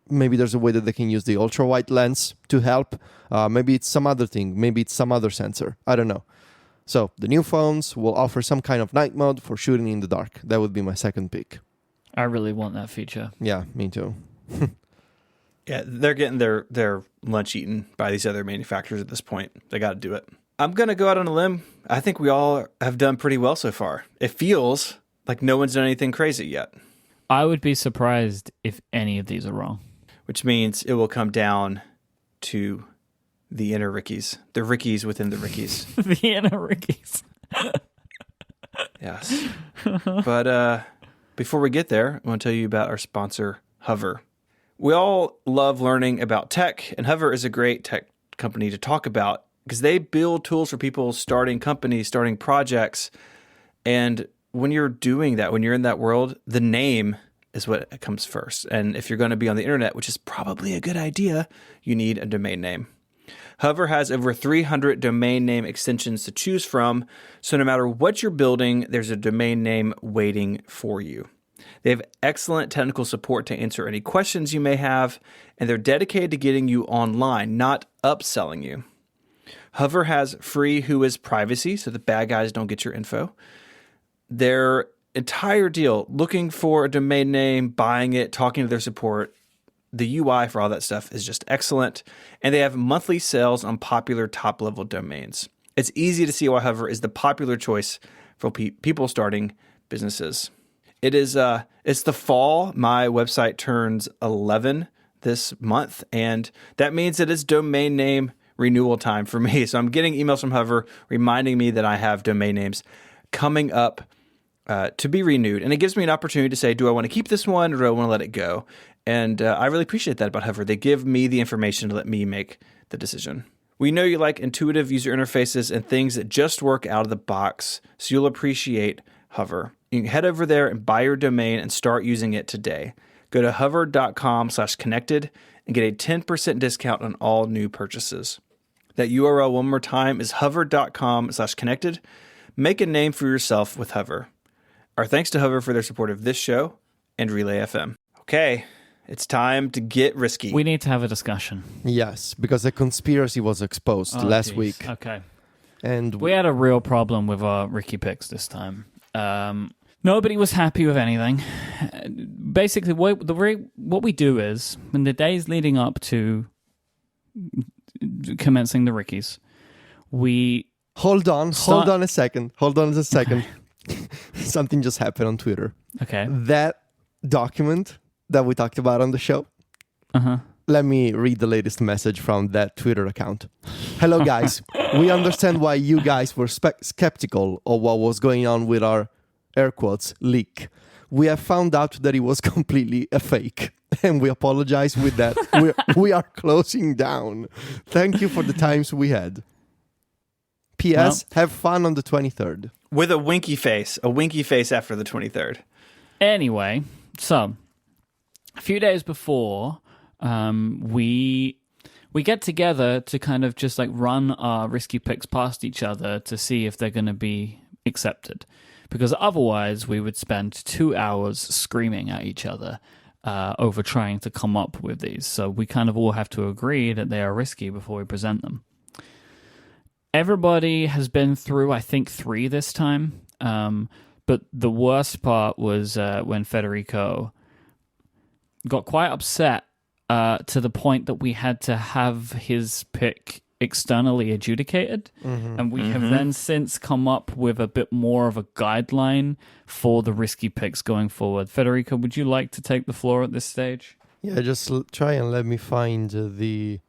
[SPEAKER 3] Maybe there's a way that they can use the ultra-wide lens to help. Maybe it's some other thing. Maybe it's some other sensor. I don't know. So the new phones will offer some kind of night mode for shooting in the dark. That would be my second pick.
[SPEAKER 1] I really want that feature.
[SPEAKER 3] Yeah, me too.
[SPEAKER 2] Yeah, they're getting their lunch eaten by these other manufacturers at this point. They got to do it. I'm going to go out on a limb. I think we all have done pretty well so far. It feels like no one's done anything crazy yet.
[SPEAKER 1] I would be surprised if any of these are wrong.
[SPEAKER 2] Which means it will come down to the inner Rickies. The Rickies within the Rickies.
[SPEAKER 1] The inner Rickies.
[SPEAKER 2] Yes. But before we get there, I want to tell you about our sponsor, Hover. We all love learning about tech, and Hover is a great tech company to talk about because they build tools for people starting companies, starting projects. And when you're doing that, when you're in that world, the name is what comes first. And if you're going to be on the internet, which is probably a good idea, you need a domain name. Hover has over 300 domain name extensions to choose from, so no matter what you're building, there's a domain name waiting for you. They have excellent technical support to answer any questions you may have, and they're dedicated to getting you online, not upselling you. Hover has free Whois privacy, so the bad guys don't get your info. Their entire deal, looking for a domain name, buying it, talking to their support, the UI for all that stuff is just excellent. And they have monthly sales on popular top-level domains. It's easy to see why Hover is the popular choice for people starting businesses. It's the fall. My website turns 11 this month, and that means it is domain name renewal time for me. So I'm getting emails from Hover reminding me that I have domain names coming up to be renewed. And it gives me an opportunity to say, do I want to keep this one or do I want to let it go? And I really appreciate that about Hover. They give me the information to let me make the decision. We know you like intuitive user interfaces and things that just work out of the box, so you'll appreciate Hover. You can head over there and buy your domain and start using it today. Go to hover.com/connected and get a 10% discount on all new purchases. That URL one more time is hover.com/connected. Make a name for yourself with Hover. Our thanks to Hover for their support of this show and Relay FM. Okay, it's time to get risky.
[SPEAKER 1] We need to have a discussion.
[SPEAKER 3] Yes, because a conspiracy was exposed last week.
[SPEAKER 1] Okay.
[SPEAKER 3] And
[SPEAKER 1] we had a real problem with our Ricky picks this time. Nobody was happy with anything. Basically, what we do is, in the days leading up to commencing the Rickies, we...
[SPEAKER 3] Hold on a second.
[SPEAKER 1] Okay.
[SPEAKER 3] Something just happened on Twitter.
[SPEAKER 1] Okay.
[SPEAKER 3] That document that we talked about on the show.
[SPEAKER 1] Uh-huh.
[SPEAKER 3] Let me read the latest message from that Twitter account. Hello, guys. We understand why you guys were skeptical of what was going on with our, air quotes, leak. We have found out that it was completely a fake, and we apologize with that. we are closing down. Thank you for the times we had. P.S. Have fun on the 23rd.
[SPEAKER 2] With a winky face after the 23rd.
[SPEAKER 1] Anyway, so a few days before, we get together to kind of just like run our risky picks past each other to see if they're going to be accepted. Because otherwise we would spend 2 hours screaming at each other over trying to come up with these. So we kind of all have to agree that they are risky before we present them. Everybody has been through, I think, 3 this time. But the worst part was when Federico got quite upset to the point that we had to have his pick externally adjudicated. And we have then since come up with a bit more of a guideline for the risky picks going forward. Federico, would you like to take the floor at this stage?
[SPEAKER 3] Yeah, just try and let me find the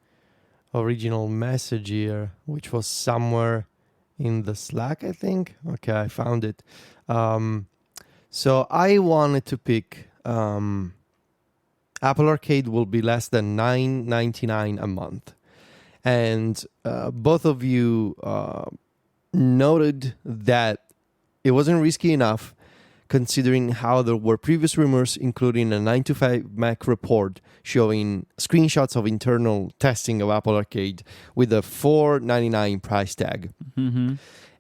[SPEAKER 3] original message here, which was somewhere in the Slack, I think. Okay, I found it. So I wanted to pick Apple Arcade will be less than $9.99 a month. And both of you noted that it wasn't risky enough, considering how there were previous rumors, including a 9to5Mac report showing screenshots of internal testing of Apple Arcade with a $4.99 price tag.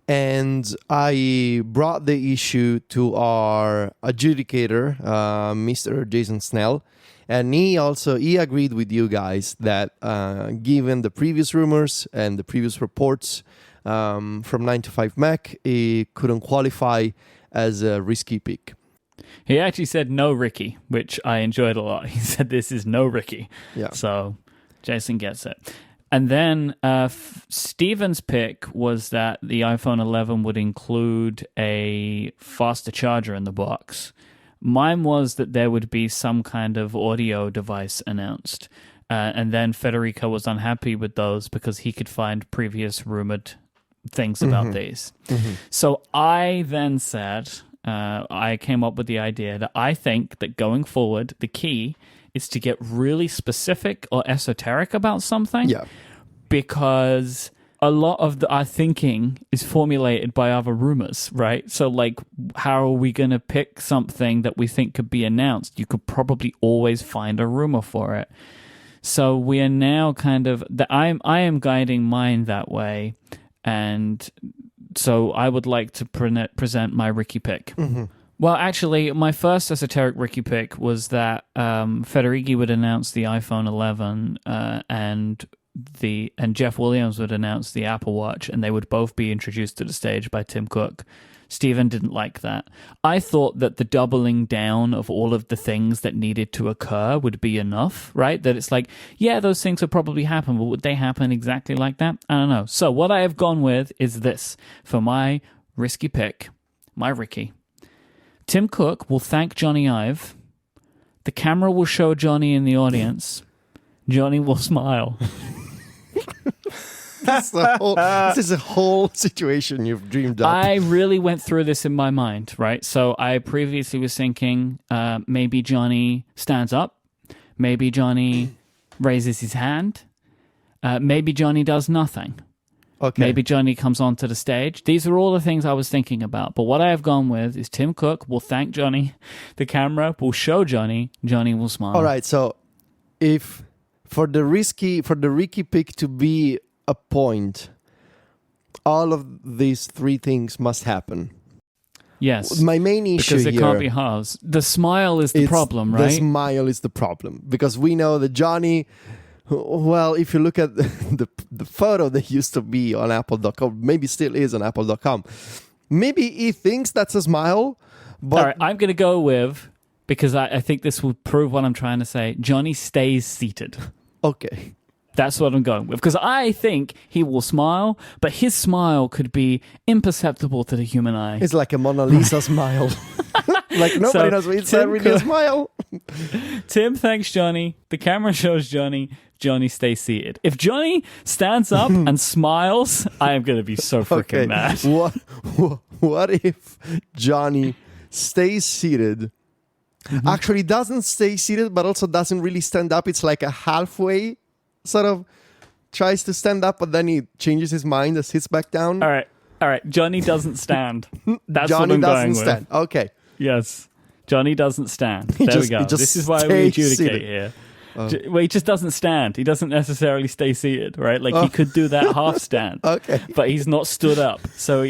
[SPEAKER 3] And I brought the issue to our adjudicator, Mr. Jason Snell, and he agreed with you guys that given the previous rumors and the previous reports from 9to5Mac, it couldn't qualify as a risky pick.
[SPEAKER 1] He actually said no Ricky, which I enjoyed a lot. He said this is no Ricky.
[SPEAKER 3] Yeah.
[SPEAKER 1] So Jason gets it. And then Stephen's pick was that the iPhone 11 would include a faster charger in the box. Mine was that there would be some kind of audio device announced. And then Federico was unhappy with those because he could find previous rumored things about these. So I then said, I came up with the idea that I think that going forward, the key is to get really specific or esoteric about something.
[SPEAKER 3] Yeah.
[SPEAKER 1] Because a lot of our thinking is formulated by other rumors, right? So, like, how are we going to pick something that we think could be announced? You could probably always find a rumor for it. So we are now kind of... I am guiding mine that way, and so I would like to present my Ricky pick. Well, actually, my first esoteric Ricky pick was that Federico would announce the iPhone 11 and Jeff Williams would announce the Apple Watch, and they would both be introduced to the stage by Tim Cook. Stephen didn't like that. I thought that the doubling down of all of the things that needed to occur would be enough, right? That it's like, yeah, those things would probably happen, but would they happen exactly like that? I don't know. So what I have gone with is this for my risky pick, my Ricky. Tim Cook will thank Johnny Ive. The camera will show Johnny in the audience. Johnny will smile.
[SPEAKER 3] This is a whole situation you've dreamed up.
[SPEAKER 1] I really went through this in my mind, right? So I previously was thinking maybe Johnny stands up. Maybe Johnny raises his hand. Maybe Johnny does nothing.
[SPEAKER 3] Okay.
[SPEAKER 1] Maybe Johnny comes onto the stage. These are all the things I was thinking about. But what I have gone with is Tim Cook will thank Johnny. The camera will show Johnny. Johnny will smile.
[SPEAKER 3] All right. So if for the Ricky pick to be a point, all of these 3 things must happen.
[SPEAKER 1] Yes.
[SPEAKER 3] My main issue
[SPEAKER 1] because it
[SPEAKER 3] here,
[SPEAKER 1] can't be halves. The smile is the problem, right?
[SPEAKER 3] The smile is the problem because we know that Johnny. Well, if you look at the photo that used to be on Apple.com, maybe still is on Apple.com, maybe he thinks that's a smile. But
[SPEAKER 1] all right, I'm going to go with, because I think this will prove what I'm trying to say, Johnny stays seated.
[SPEAKER 3] Okay.
[SPEAKER 1] That's what I'm going with. Because I think he will smile, but his smile could be imperceptible to the human eye.
[SPEAKER 3] It's like a Mona Lisa smile. Like nobody
[SPEAKER 1] So,
[SPEAKER 3] knows. It's not
[SPEAKER 1] Tim
[SPEAKER 3] really a
[SPEAKER 1] could-
[SPEAKER 3] smile.
[SPEAKER 1] Tim thanks Johnny. The camera shows Johnny. Johnny stays seated. If Johnny stands up and smiles, I am going to be so freaking mad.
[SPEAKER 3] What if Johnny stays seated? Actually, doesn't stay seated, but also doesn't really stand up. It's like a halfway sort of tries to stand up, but then he changes his mind and sits back down.
[SPEAKER 1] All right. Johnny doesn't stand. That's
[SPEAKER 3] Johnny
[SPEAKER 1] what I'm
[SPEAKER 3] doesn't
[SPEAKER 1] going
[SPEAKER 3] stand.
[SPEAKER 1] with.
[SPEAKER 3] Okay.
[SPEAKER 1] Yes. Johnny doesn't stand.
[SPEAKER 3] He
[SPEAKER 1] There
[SPEAKER 3] just-
[SPEAKER 1] we
[SPEAKER 3] he
[SPEAKER 1] go.
[SPEAKER 3] just
[SPEAKER 1] This is why we
[SPEAKER 3] stays
[SPEAKER 1] adjudicate
[SPEAKER 3] seated.
[SPEAKER 1] here. Well, he just doesn't stand. He doesn't necessarily stay seated, right? Like he could do that half stand.
[SPEAKER 3] Okay.
[SPEAKER 1] But he's not stood up. So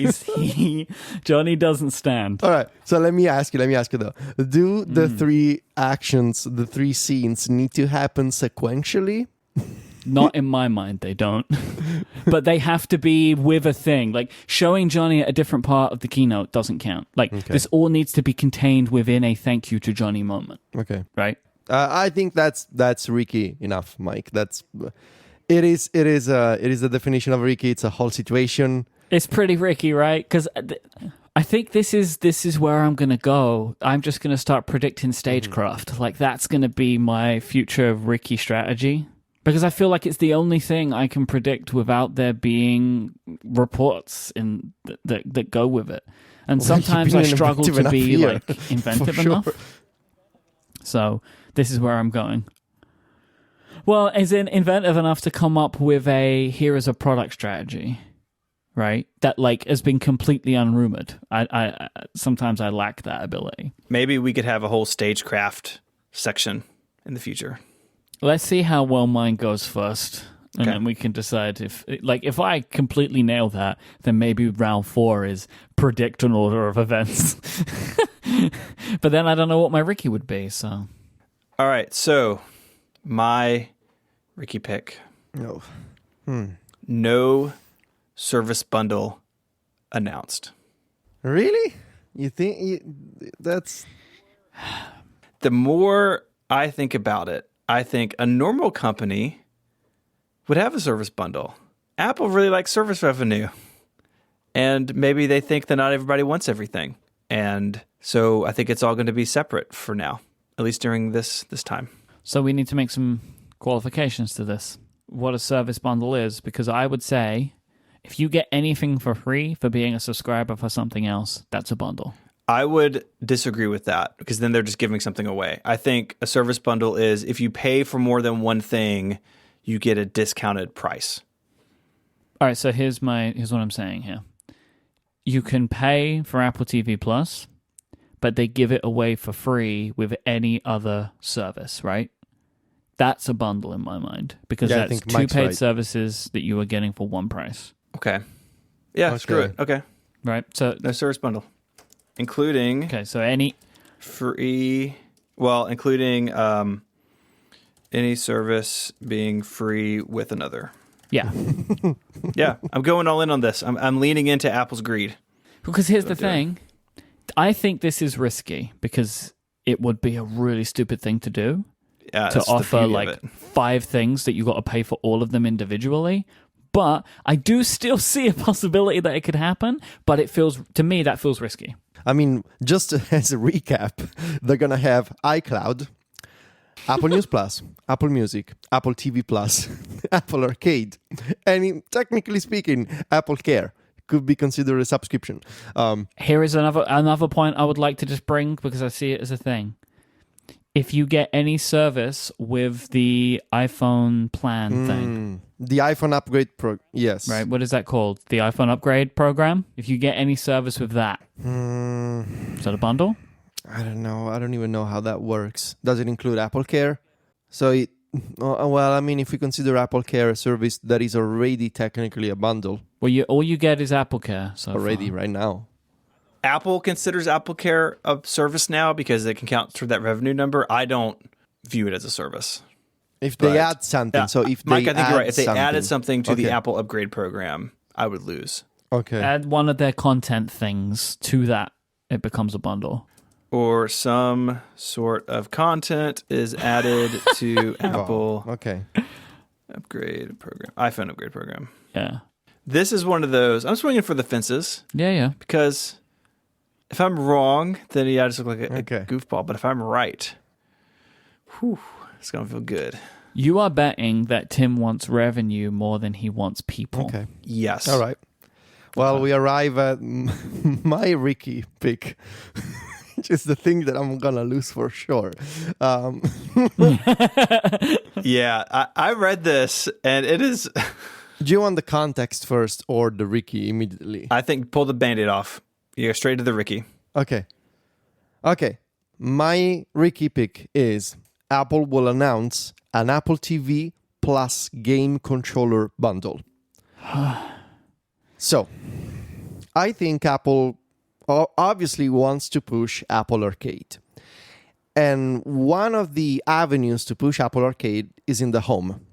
[SPEAKER 1] Johnny doesn't stand.
[SPEAKER 3] All right. So let me ask you though. Do the three actions, the three scenes need to happen sequentially?
[SPEAKER 1] Not in my mind, they don't. But they have to be with a thing. Like showing Johnny at a different part of the keynote doesn't count. Like this all needs to be contained within a thank you to Johnny moment.
[SPEAKER 3] Okay.
[SPEAKER 1] Right?
[SPEAKER 3] I think that's Ricky enough, Myke. It is the definition of Ricky. It's a whole situation.
[SPEAKER 1] It's pretty Ricky, right? Because I think this is where I'm going to go. I'm just going to start predicting stagecraft. Like that's going to be my future Ricky strategy. Because I feel like it's the only thing I can predict without there being reports that go with it. And sometimes I struggle to be like inventive enough. So this is where I'm going. Well, as in inventive enough to come up with here is a product strategy, right? That like has been completely unrumored. I sometimes I lack that ability.
[SPEAKER 2] Maybe we could have a whole stagecraft section in the future.
[SPEAKER 1] Let's see how well mine goes first. And then we can decide if I completely nail that, then maybe round 4 is predict an order of events. But then I don't know what my Ricky would be, so.
[SPEAKER 2] All right, so my Ricky pick.
[SPEAKER 3] No.
[SPEAKER 2] No service bundle announced.
[SPEAKER 3] Really? You think that's...
[SPEAKER 2] The more I think about it, I think a normal company would have a service bundle. Apple really likes service revenue. And maybe they think that not everybody wants everything. And so I think it's all going to be separate for now, at least during this time.
[SPEAKER 1] So we need to make some qualifications to this. What a service bundle is, because I would say if you get anything for free for being a subscriber for something else, that's a bundle.
[SPEAKER 2] I would disagree with that because then they're just giving something away. I think a service bundle is if you pay for more than one thing, you get a discounted price.
[SPEAKER 1] All right, so here's what I'm saying here. You can pay for Apple TV Plus, but they give it away for free with any other service, right? That's a bundle in my mind because that's two paid services that you are getting for one price.
[SPEAKER 2] Okay. Yeah, screw it. Okay.
[SPEAKER 1] Right. So
[SPEAKER 2] no service bundle. Including
[SPEAKER 1] so any
[SPEAKER 2] free, including any service being free with another.
[SPEAKER 1] Yeah.
[SPEAKER 2] Yeah, I'm going all in on this. I'm leaning into Apple's greed.
[SPEAKER 1] Because here's the thing. I think this is risky because it would be a really stupid thing to do.
[SPEAKER 2] Yeah,
[SPEAKER 1] to offer like 5 things that you got to pay for all of them individually. But I do still see a possibility that it could happen, but to me that feels risky.
[SPEAKER 3] I mean, just as a recap, they're going to have iCloud, Apple News Plus, Apple Music, Apple TV Plus, Apple Arcade, and technically speaking, Apple Care could be considered a subscription.
[SPEAKER 1] Here is another point I would like to just bring because I see it as a thing. If you get any service with the iPhone plan thing.
[SPEAKER 3] The iPhone upgrade yes.
[SPEAKER 1] Right, what is that called? The iPhone upgrade program? If you get any service with that, is that a bundle?
[SPEAKER 3] I don't know. I don't even know how that works. Does it include Apple Care? So if we consider Apple Care a service that is already technically a bundle.
[SPEAKER 1] Well, all you get is Apple Care
[SPEAKER 3] already right now.
[SPEAKER 2] Apple considers Apple Care a service now because they can count for that revenue number. I don't view it as a service.
[SPEAKER 3] If they add something, so if
[SPEAKER 2] Myke, I think you're right. If they
[SPEAKER 3] something.
[SPEAKER 2] added something to the Apple upgrade program, I would lose.
[SPEAKER 3] Okay.
[SPEAKER 1] Add one of their content things to that, it becomes a bundle.
[SPEAKER 2] Or some sort of content is added to Apple upgrade program, iPhone upgrade program.
[SPEAKER 1] Yeah.
[SPEAKER 2] This is one of those. I'm swinging for the fences.
[SPEAKER 1] Yeah.
[SPEAKER 2] Because If I'm wrong, then I just look like a
[SPEAKER 3] Okay.
[SPEAKER 2] goofball. But if I'm right, it's going to feel good.
[SPEAKER 1] You are betting that Tim wants revenue more than he wants people.
[SPEAKER 3] Okay.
[SPEAKER 2] Yes.
[SPEAKER 3] All right. Well, we arrive at my Ricky pick, which is the thing that I'm going to lose for sure.
[SPEAKER 2] Yeah, I read this, and it is...
[SPEAKER 3] Do you want the context first or the Ricky immediately?
[SPEAKER 2] I think pull the Band-Aid off. You go straight to the Ricky.
[SPEAKER 3] Okay. My Ricky pick is Apple will announce an Apple TV plus game controller bundle. So, I think Apple obviously wants to push Apple Arcade. And one of the avenues to push Apple Arcade is in the home.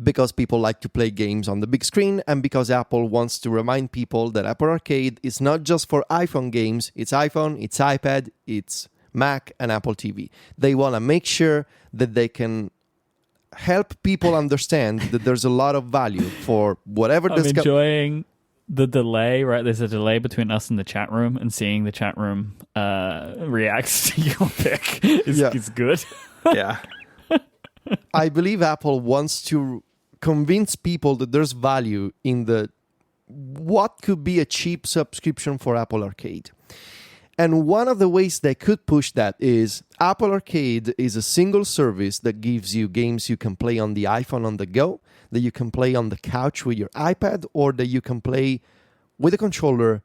[SPEAKER 3] Because people like to play games on the big screen, and because Apple wants to remind people that Apple Arcade is not just for iPhone games, it's iPhone, it's iPad, it's Mac, and Apple TV. They want to make sure that they can help people understand that there's a lot of value for whatever
[SPEAKER 1] I'm enjoying the delay, right? There's a delay between us and the chat room, and seeing the chat room reacts to your pick is good.
[SPEAKER 2] Yeah.
[SPEAKER 3] I believe Apple wants to convince people that there's value in the what could be a cheap subscription for Apple Arcade. And one of the ways they could push that is Apple Arcade is a single service that gives you games you can play on the iPhone on the go, that you can play on the couch with your iPad, or that you can play with a controller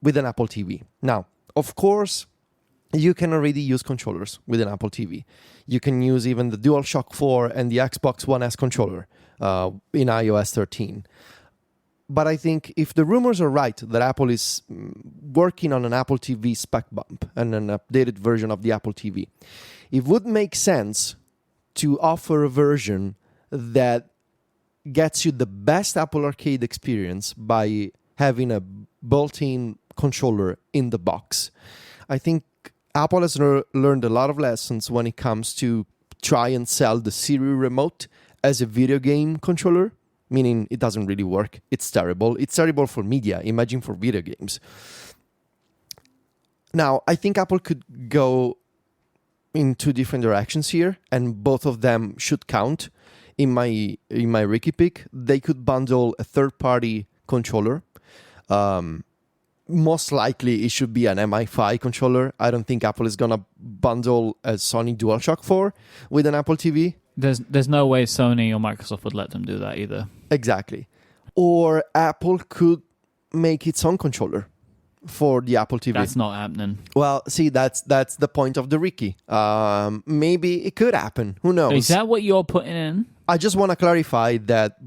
[SPEAKER 3] with an Apple TV. Now, of course, you can already use controllers with an Apple TV. You can use even the DualShock 4 and the Xbox One S controller in iOS 13. But I think if the rumors are right that Apple is working on an Apple TV spec bump and an updated version of the Apple TV, it would make sense to offer a version that gets you the best Apple Arcade experience by having a built-in controller in the box. I think Apple has learned a lot of lessons when it comes to try and sell the Siri remote as a video game controller, meaning it doesn't really work. It's terrible. It's terrible for media. Imagine for video games. Now, I think Apple could go in two different directions here, and both of them should count. In my Ricky pick, they could bundle a third-party controller. Most likely, it should be an MI5 controller. I don't think Apple is going to bundle a Sony DualShock 4 with an Apple TV.
[SPEAKER 1] There's no way Sony or Microsoft would let them do that either.
[SPEAKER 3] Exactly. Or Apple could make its own controller for the Apple TV.
[SPEAKER 1] That's not happening.
[SPEAKER 3] Well, see, that's the point of the Ricky. Maybe it could happen. Who knows?
[SPEAKER 1] Is that what you're putting in?
[SPEAKER 3] I just want to clarify that,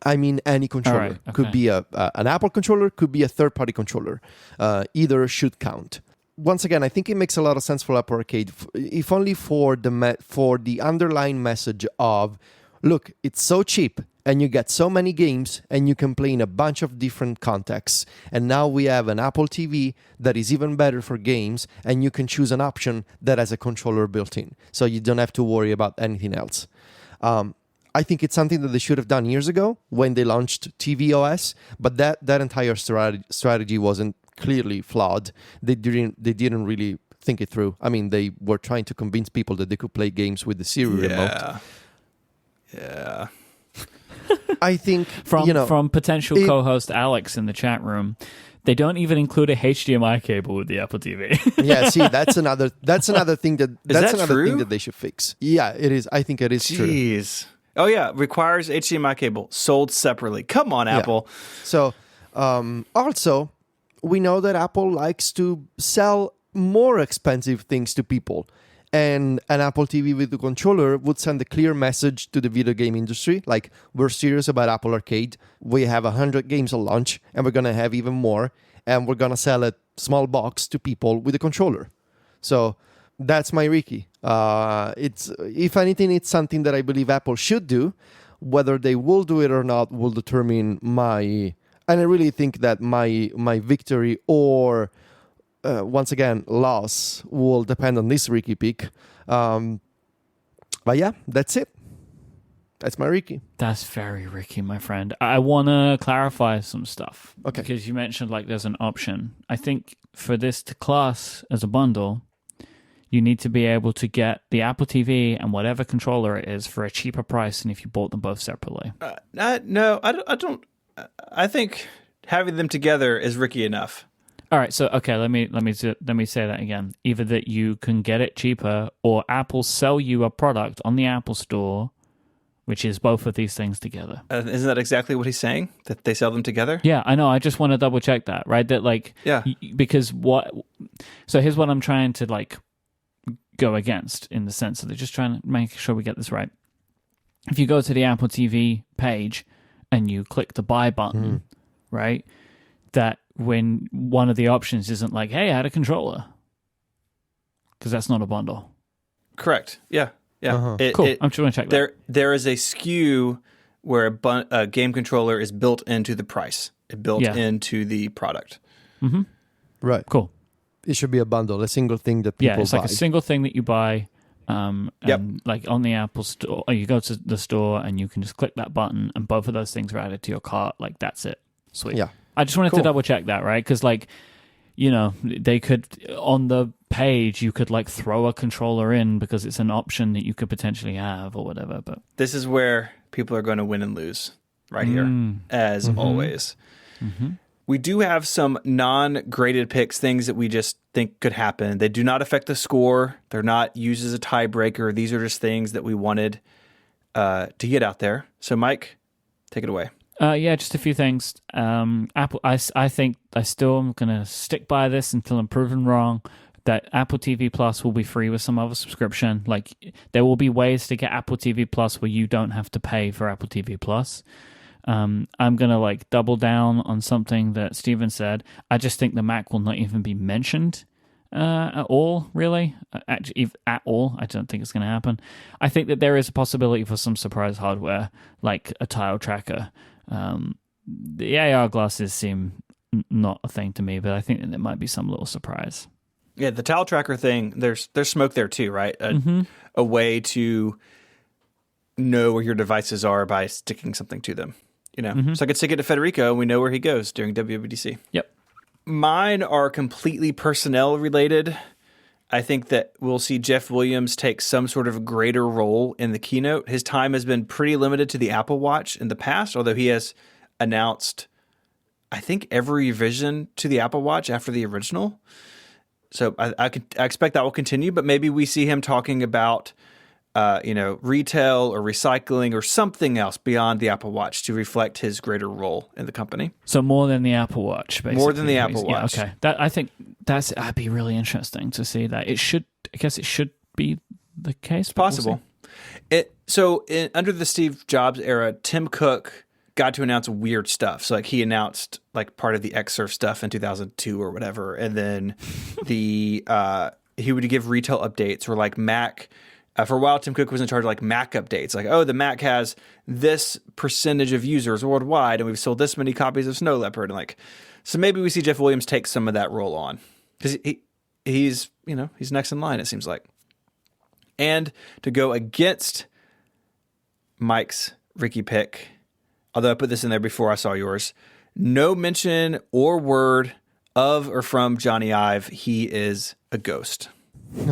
[SPEAKER 3] I mean, any controller.
[SPEAKER 1] All right, okay.
[SPEAKER 3] Could be an Apple controller, could be a third-party controller. Either should count. Once again, I think it makes a lot of sense for Apple Arcade, if only for the underlying message of, look, it's so cheap, and you get so many games, and you can play in a bunch of different contexts. And now we have an Apple TV that is even better for games, and you can choose an option that has a controller built in, so you don't have to worry about anything else. I think it's something that they should have done years ago when they launched tvOS, but that entire strategy wasn't clearly flawed. They didn't really think it through. I mean, they were trying to convince people that they could play games with the Siri remote.
[SPEAKER 2] Yeah.
[SPEAKER 3] I think
[SPEAKER 1] from potential co-host Alex in the chat room, they don't even include a HDMI cable with the Apple TV.
[SPEAKER 3] Yeah, see, that's another thing thing that they should fix. Yeah, it is. I think it is true.
[SPEAKER 2] Jeez. Oh yeah, requires HDMI cable sold separately. Come on, Apple.
[SPEAKER 3] Yeah. So, also, we know that Apple likes to sell more expensive things to people. And an Apple TV with a controller would send a clear message to the video game industry, like, we're serious about Apple Arcade. We have 100 games at launch, and we're going to have even more. And we're going to sell a small box to people with a controller. So that's my Ricky. It's, if anything, it's something that I believe Apple should do. Whether they will do it or not will determine my... And I really think that my victory or... once again, loss will depend on this Ricky pick. But yeah, that's it. That's my Ricky.
[SPEAKER 1] That's very Ricky, my friend. I want to clarify some stuff.
[SPEAKER 3] Okay.
[SPEAKER 1] Because you mentioned like there's an option. I think for this to class as a bundle, you need to be able to get the Apple TV and whatever controller it is for a cheaper price than if you bought them both separately.
[SPEAKER 2] No, I don't. I think having them together is Ricky enough.
[SPEAKER 1] All right, so okay, let me say that again. Either that you can get it cheaper, or Apple sell you a product on the Apple Store, which is both of these things together.
[SPEAKER 2] Isn't that exactly what he's saying? That they sell them together?
[SPEAKER 1] Yeah, I know. I just want to double check that, right? That like,
[SPEAKER 2] Yeah.
[SPEAKER 1] Because what? So here's what I'm trying to like go against in the sense that they're just trying to make sure we get this right. If you go to the Apple TV page and you click the buy button, right? That when one of the options isn't like, hey, add a controller, because that's not a bundle.
[SPEAKER 2] Correct. Yeah. Yeah.
[SPEAKER 1] Cool. I'm just going to check that.
[SPEAKER 2] There is a SKU where a game controller is built into the price. It built into the product.
[SPEAKER 1] Mm-hmm.
[SPEAKER 3] Right.
[SPEAKER 1] Cool.
[SPEAKER 3] It should be a bundle, a single thing that people buy.
[SPEAKER 1] Yeah, it's like a single thing that you buy. And like on the Apple Store, or you go to the store and you can just click that button, and both of those things are added to your cart. Like that's it. Sweet.
[SPEAKER 3] Yeah.
[SPEAKER 1] I just wanted to double check that, right? Because like, you know, they could on the page you could like throw a controller in because it's an option that you could potentially have or whatever. But
[SPEAKER 2] this is where people are going to win and lose right here, as always.
[SPEAKER 1] Mm-hmm.
[SPEAKER 2] We do have some non-graded picks, things that we just think could happen. They do not affect the score. They're not used as a tiebreaker. These are just things that we wanted to get out there. So, Myke, take it away.
[SPEAKER 1] Yeah, just a few things. Apple, I think I still am going to stick by this until I'm proven wrong. That Apple TV Plus will be free with some other subscription. Like there will be ways to get Apple TV Plus where you don't have to pay for Apple TV Plus. I'm gonna like double down on something that Stephen said. I just think the Mac will not even be mentioned at all, really. Actually, at all, I don't think it's going to happen. I think that there is a possibility for some surprise hardware, like a tile tracker. The AR glasses seem not a thing to me, but I think that there might be some little surprise.
[SPEAKER 2] Yeah, the tile tracker thing, there's smoke there too, right? A way to know where your devices are by sticking something to them. You know, so I could stick it to Federico and we know where he goes during WWDC.
[SPEAKER 1] Yep.
[SPEAKER 2] Mine are completely personnel related. I think that we'll see Jeff Williams take some sort of greater role in the keynote. His time has been pretty limited to the Apple Watch in the past, although he has announced, I think, every revision to the Apple Watch after the original. So I expect that will continue, but maybe we see him talking about retail or recycling or something else beyond the Apple Watch to reflect his greater role in the company.
[SPEAKER 1] So more than the Apple Watch, basically.
[SPEAKER 2] More than the Apple Watch.
[SPEAKER 1] Yeah, okay. I think that'd be really interesting to see that. I guess it should be the case.
[SPEAKER 2] Possible. Under the Steve Jobs era, Tim Cook got to announce weird stuff. So like he announced like part of the Xsurf stuff in 2002 or whatever, and then he would give retail updates or like Mac. For a while, Tim Cook was in charge of like Mac updates. Like, oh, the Mac has this percentage of users worldwide, and we've sold this many copies of Snow Leopard. And like, so maybe we see Jeff Williams take some of that role on because he's next in line. It seems like. And to go against Myke's Ricky pick, although I put this in there before I saw yours, no mention or word of or from Johnny Ive. He is a ghost.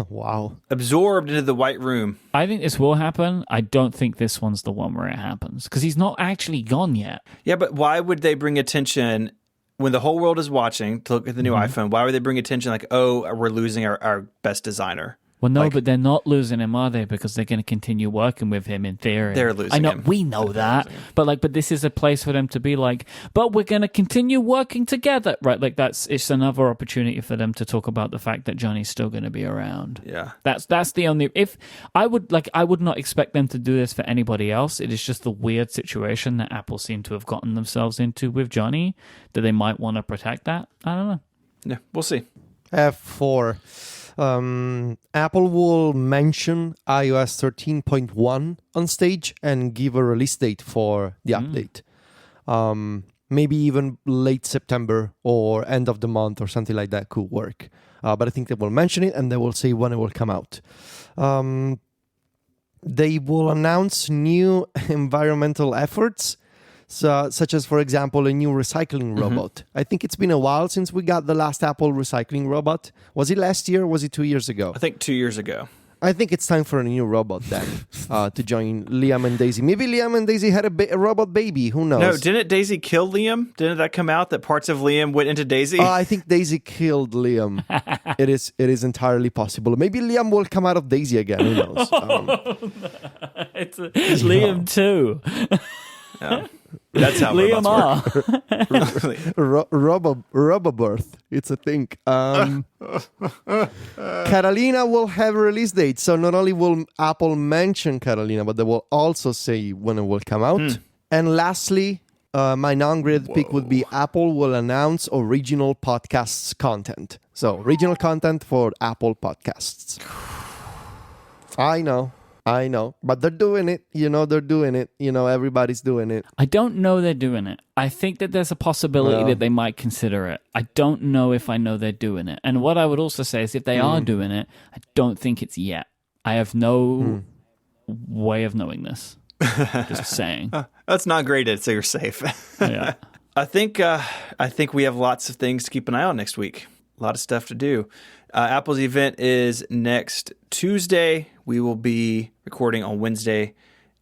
[SPEAKER 3] Wow.
[SPEAKER 2] Absorbed into the white room.
[SPEAKER 1] I think this will happen. I don't think this one's the one where it happens because he's not actually gone yet.
[SPEAKER 2] Yeah, but why would they bring attention when the whole world is watching to look at the new iPhone? Why would they bring attention like, oh, we're losing our best designer?
[SPEAKER 1] Well, no, but they're not losing him, are they? Because they're going to continue working with him in theory.
[SPEAKER 2] They're losing
[SPEAKER 1] I know,
[SPEAKER 2] him.
[SPEAKER 1] we know that. But this is a place for them to be like, but we're going to continue working together. Right? Like it's another opportunity for them to talk about the fact that Johnny's still going to be around.
[SPEAKER 2] Yeah.
[SPEAKER 1] That's the only, if I would not expect them to do this for anybody else. It is just the weird situation that Apple seem to have gotten themselves into with Johnny that they might want to protect that. I don't know.
[SPEAKER 2] Yeah, we'll see.
[SPEAKER 3] F4. Apple will mention iOS 13.1 on stage and give a release date for the update. Maybe even late September or end of the month or something like that could work. But I think they will mention it and they will say when it will come out. they will announce new environmental efforts, such as, for example, a new recycling robot. I think it's been a while since we got the last Apple recycling robot. Was it last year or was it 2 years ago?
[SPEAKER 2] I think 2 years ago.
[SPEAKER 3] I think it's time for a new robot then to join Liam and Daisy. Maybe Liam and Daisy had a robot baby. Who knows?
[SPEAKER 2] No, didn't Daisy kill Liam? Didn't that come out that parts of Liam went into Daisy?
[SPEAKER 3] I think Daisy killed Liam. It is entirely possible. Maybe Liam will come out of Daisy again. Who knows?
[SPEAKER 1] It's Liam too.
[SPEAKER 2] Yeah. That's how
[SPEAKER 1] Liam
[SPEAKER 2] robots
[SPEAKER 3] Robobirth. It's a thing. Catalina will have a release date. So not only will Apple mention Catalina, but they will also say when it will come out. And lastly, my non-grid pick would be Apple will announce original podcasts content. So original content for Apple podcasts. I know. But they're doing it. They're doing it. Everybody's doing it.
[SPEAKER 1] I don't know they're doing it. I think that there's a possibility that they might consider it. I don't know if I know they're doing it. And what I would also say is if they are doing it, I don't think it's yet. I have no way of knowing this. Just saying.
[SPEAKER 2] That's not graded, so you're safe.
[SPEAKER 1] Yeah.
[SPEAKER 2] I think we have lots of things to keep an eye on next week. A lot of stuff to do. Apple's event is next Tuesday. We will be recording on Wednesday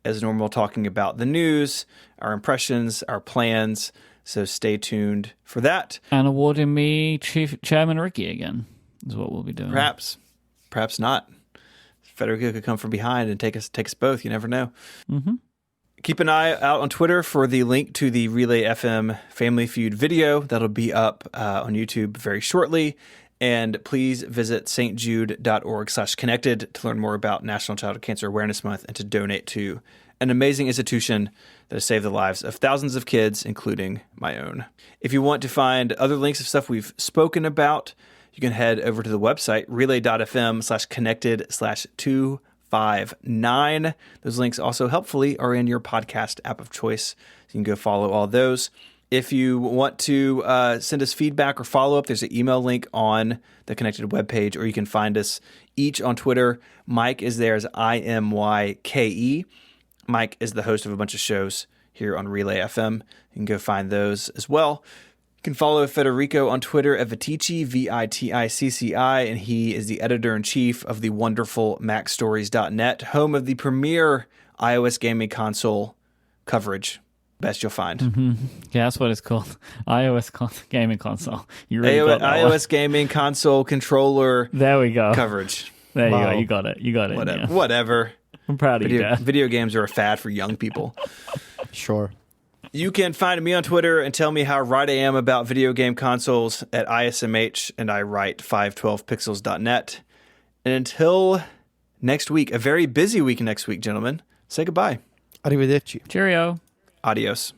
[SPEAKER 2] as normal, talking about the news, our impressions, our plans. So stay tuned for that.
[SPEAKER 1] And awarding me Chairman Ricky again is what we'll be doing.
[SPEAKER 2] Perhaps not. Federico could come from behind and take us both. You never know. Mm-hmm. Keep an eye out on Twitter for the link to the Relay FM Family Feud video. That'll be up on YouTube very shortly. And please visit stjude.org/connected to learn more about National Childhood Cancer Awareness Month and to donate to an amazing institution that has saved the lives of thousands of kids, including my own. If you want to find other links of stuff we've spoken about, you can head over to the website, relay.fm/connected/259. Those links also helpfully are in your podcast app of choice. So you can go follow all those. If you want to send us feedback or follow-up, there's an email link on the Connected webpage, or you can find us each on Twitter. Myke is there as IMYKE. Myke is the host of a bunch of shows here on Relay FM. You can go find those as well. You can follow Federico on Twitter at Viticci, Viticci, and he is the editor-in-chief of the wonderful MacStories.net, home of the premier iOS gaming console coverage. Best you'll find.
[SPEAKER 1] Mm-hmm. Yeah, that's what it's called. iOS gaming console. You really got that
[SPEAKER 2] iOS gaming console controller.
[SPEAKER 1] There we go.
[SPEAKER 2] Coverage.
[SPEAKER 1] There you go. You got it.
[SPEAKER 2] Whatever.
[SPEAKER 1] Yeah.
[SPEAKER 2] Whatever.
[SPEAKER 1] I'm proud of you, Dad.
[SPEAKER 2] Video games are a fad for young people.
[SPEAKER 3] Sure.
[SPEAKER 2] You can find me on Twitter and tell me how right I am about video game consoles at ISMH, and I write 512pixels.net. And until next week, a very busy week next week, gentlemen, say goodbye.
[SPEAKER 3] Arrivederci.
[SPEAKER 1] Cheerio.
[SPEAKER 2] Adios.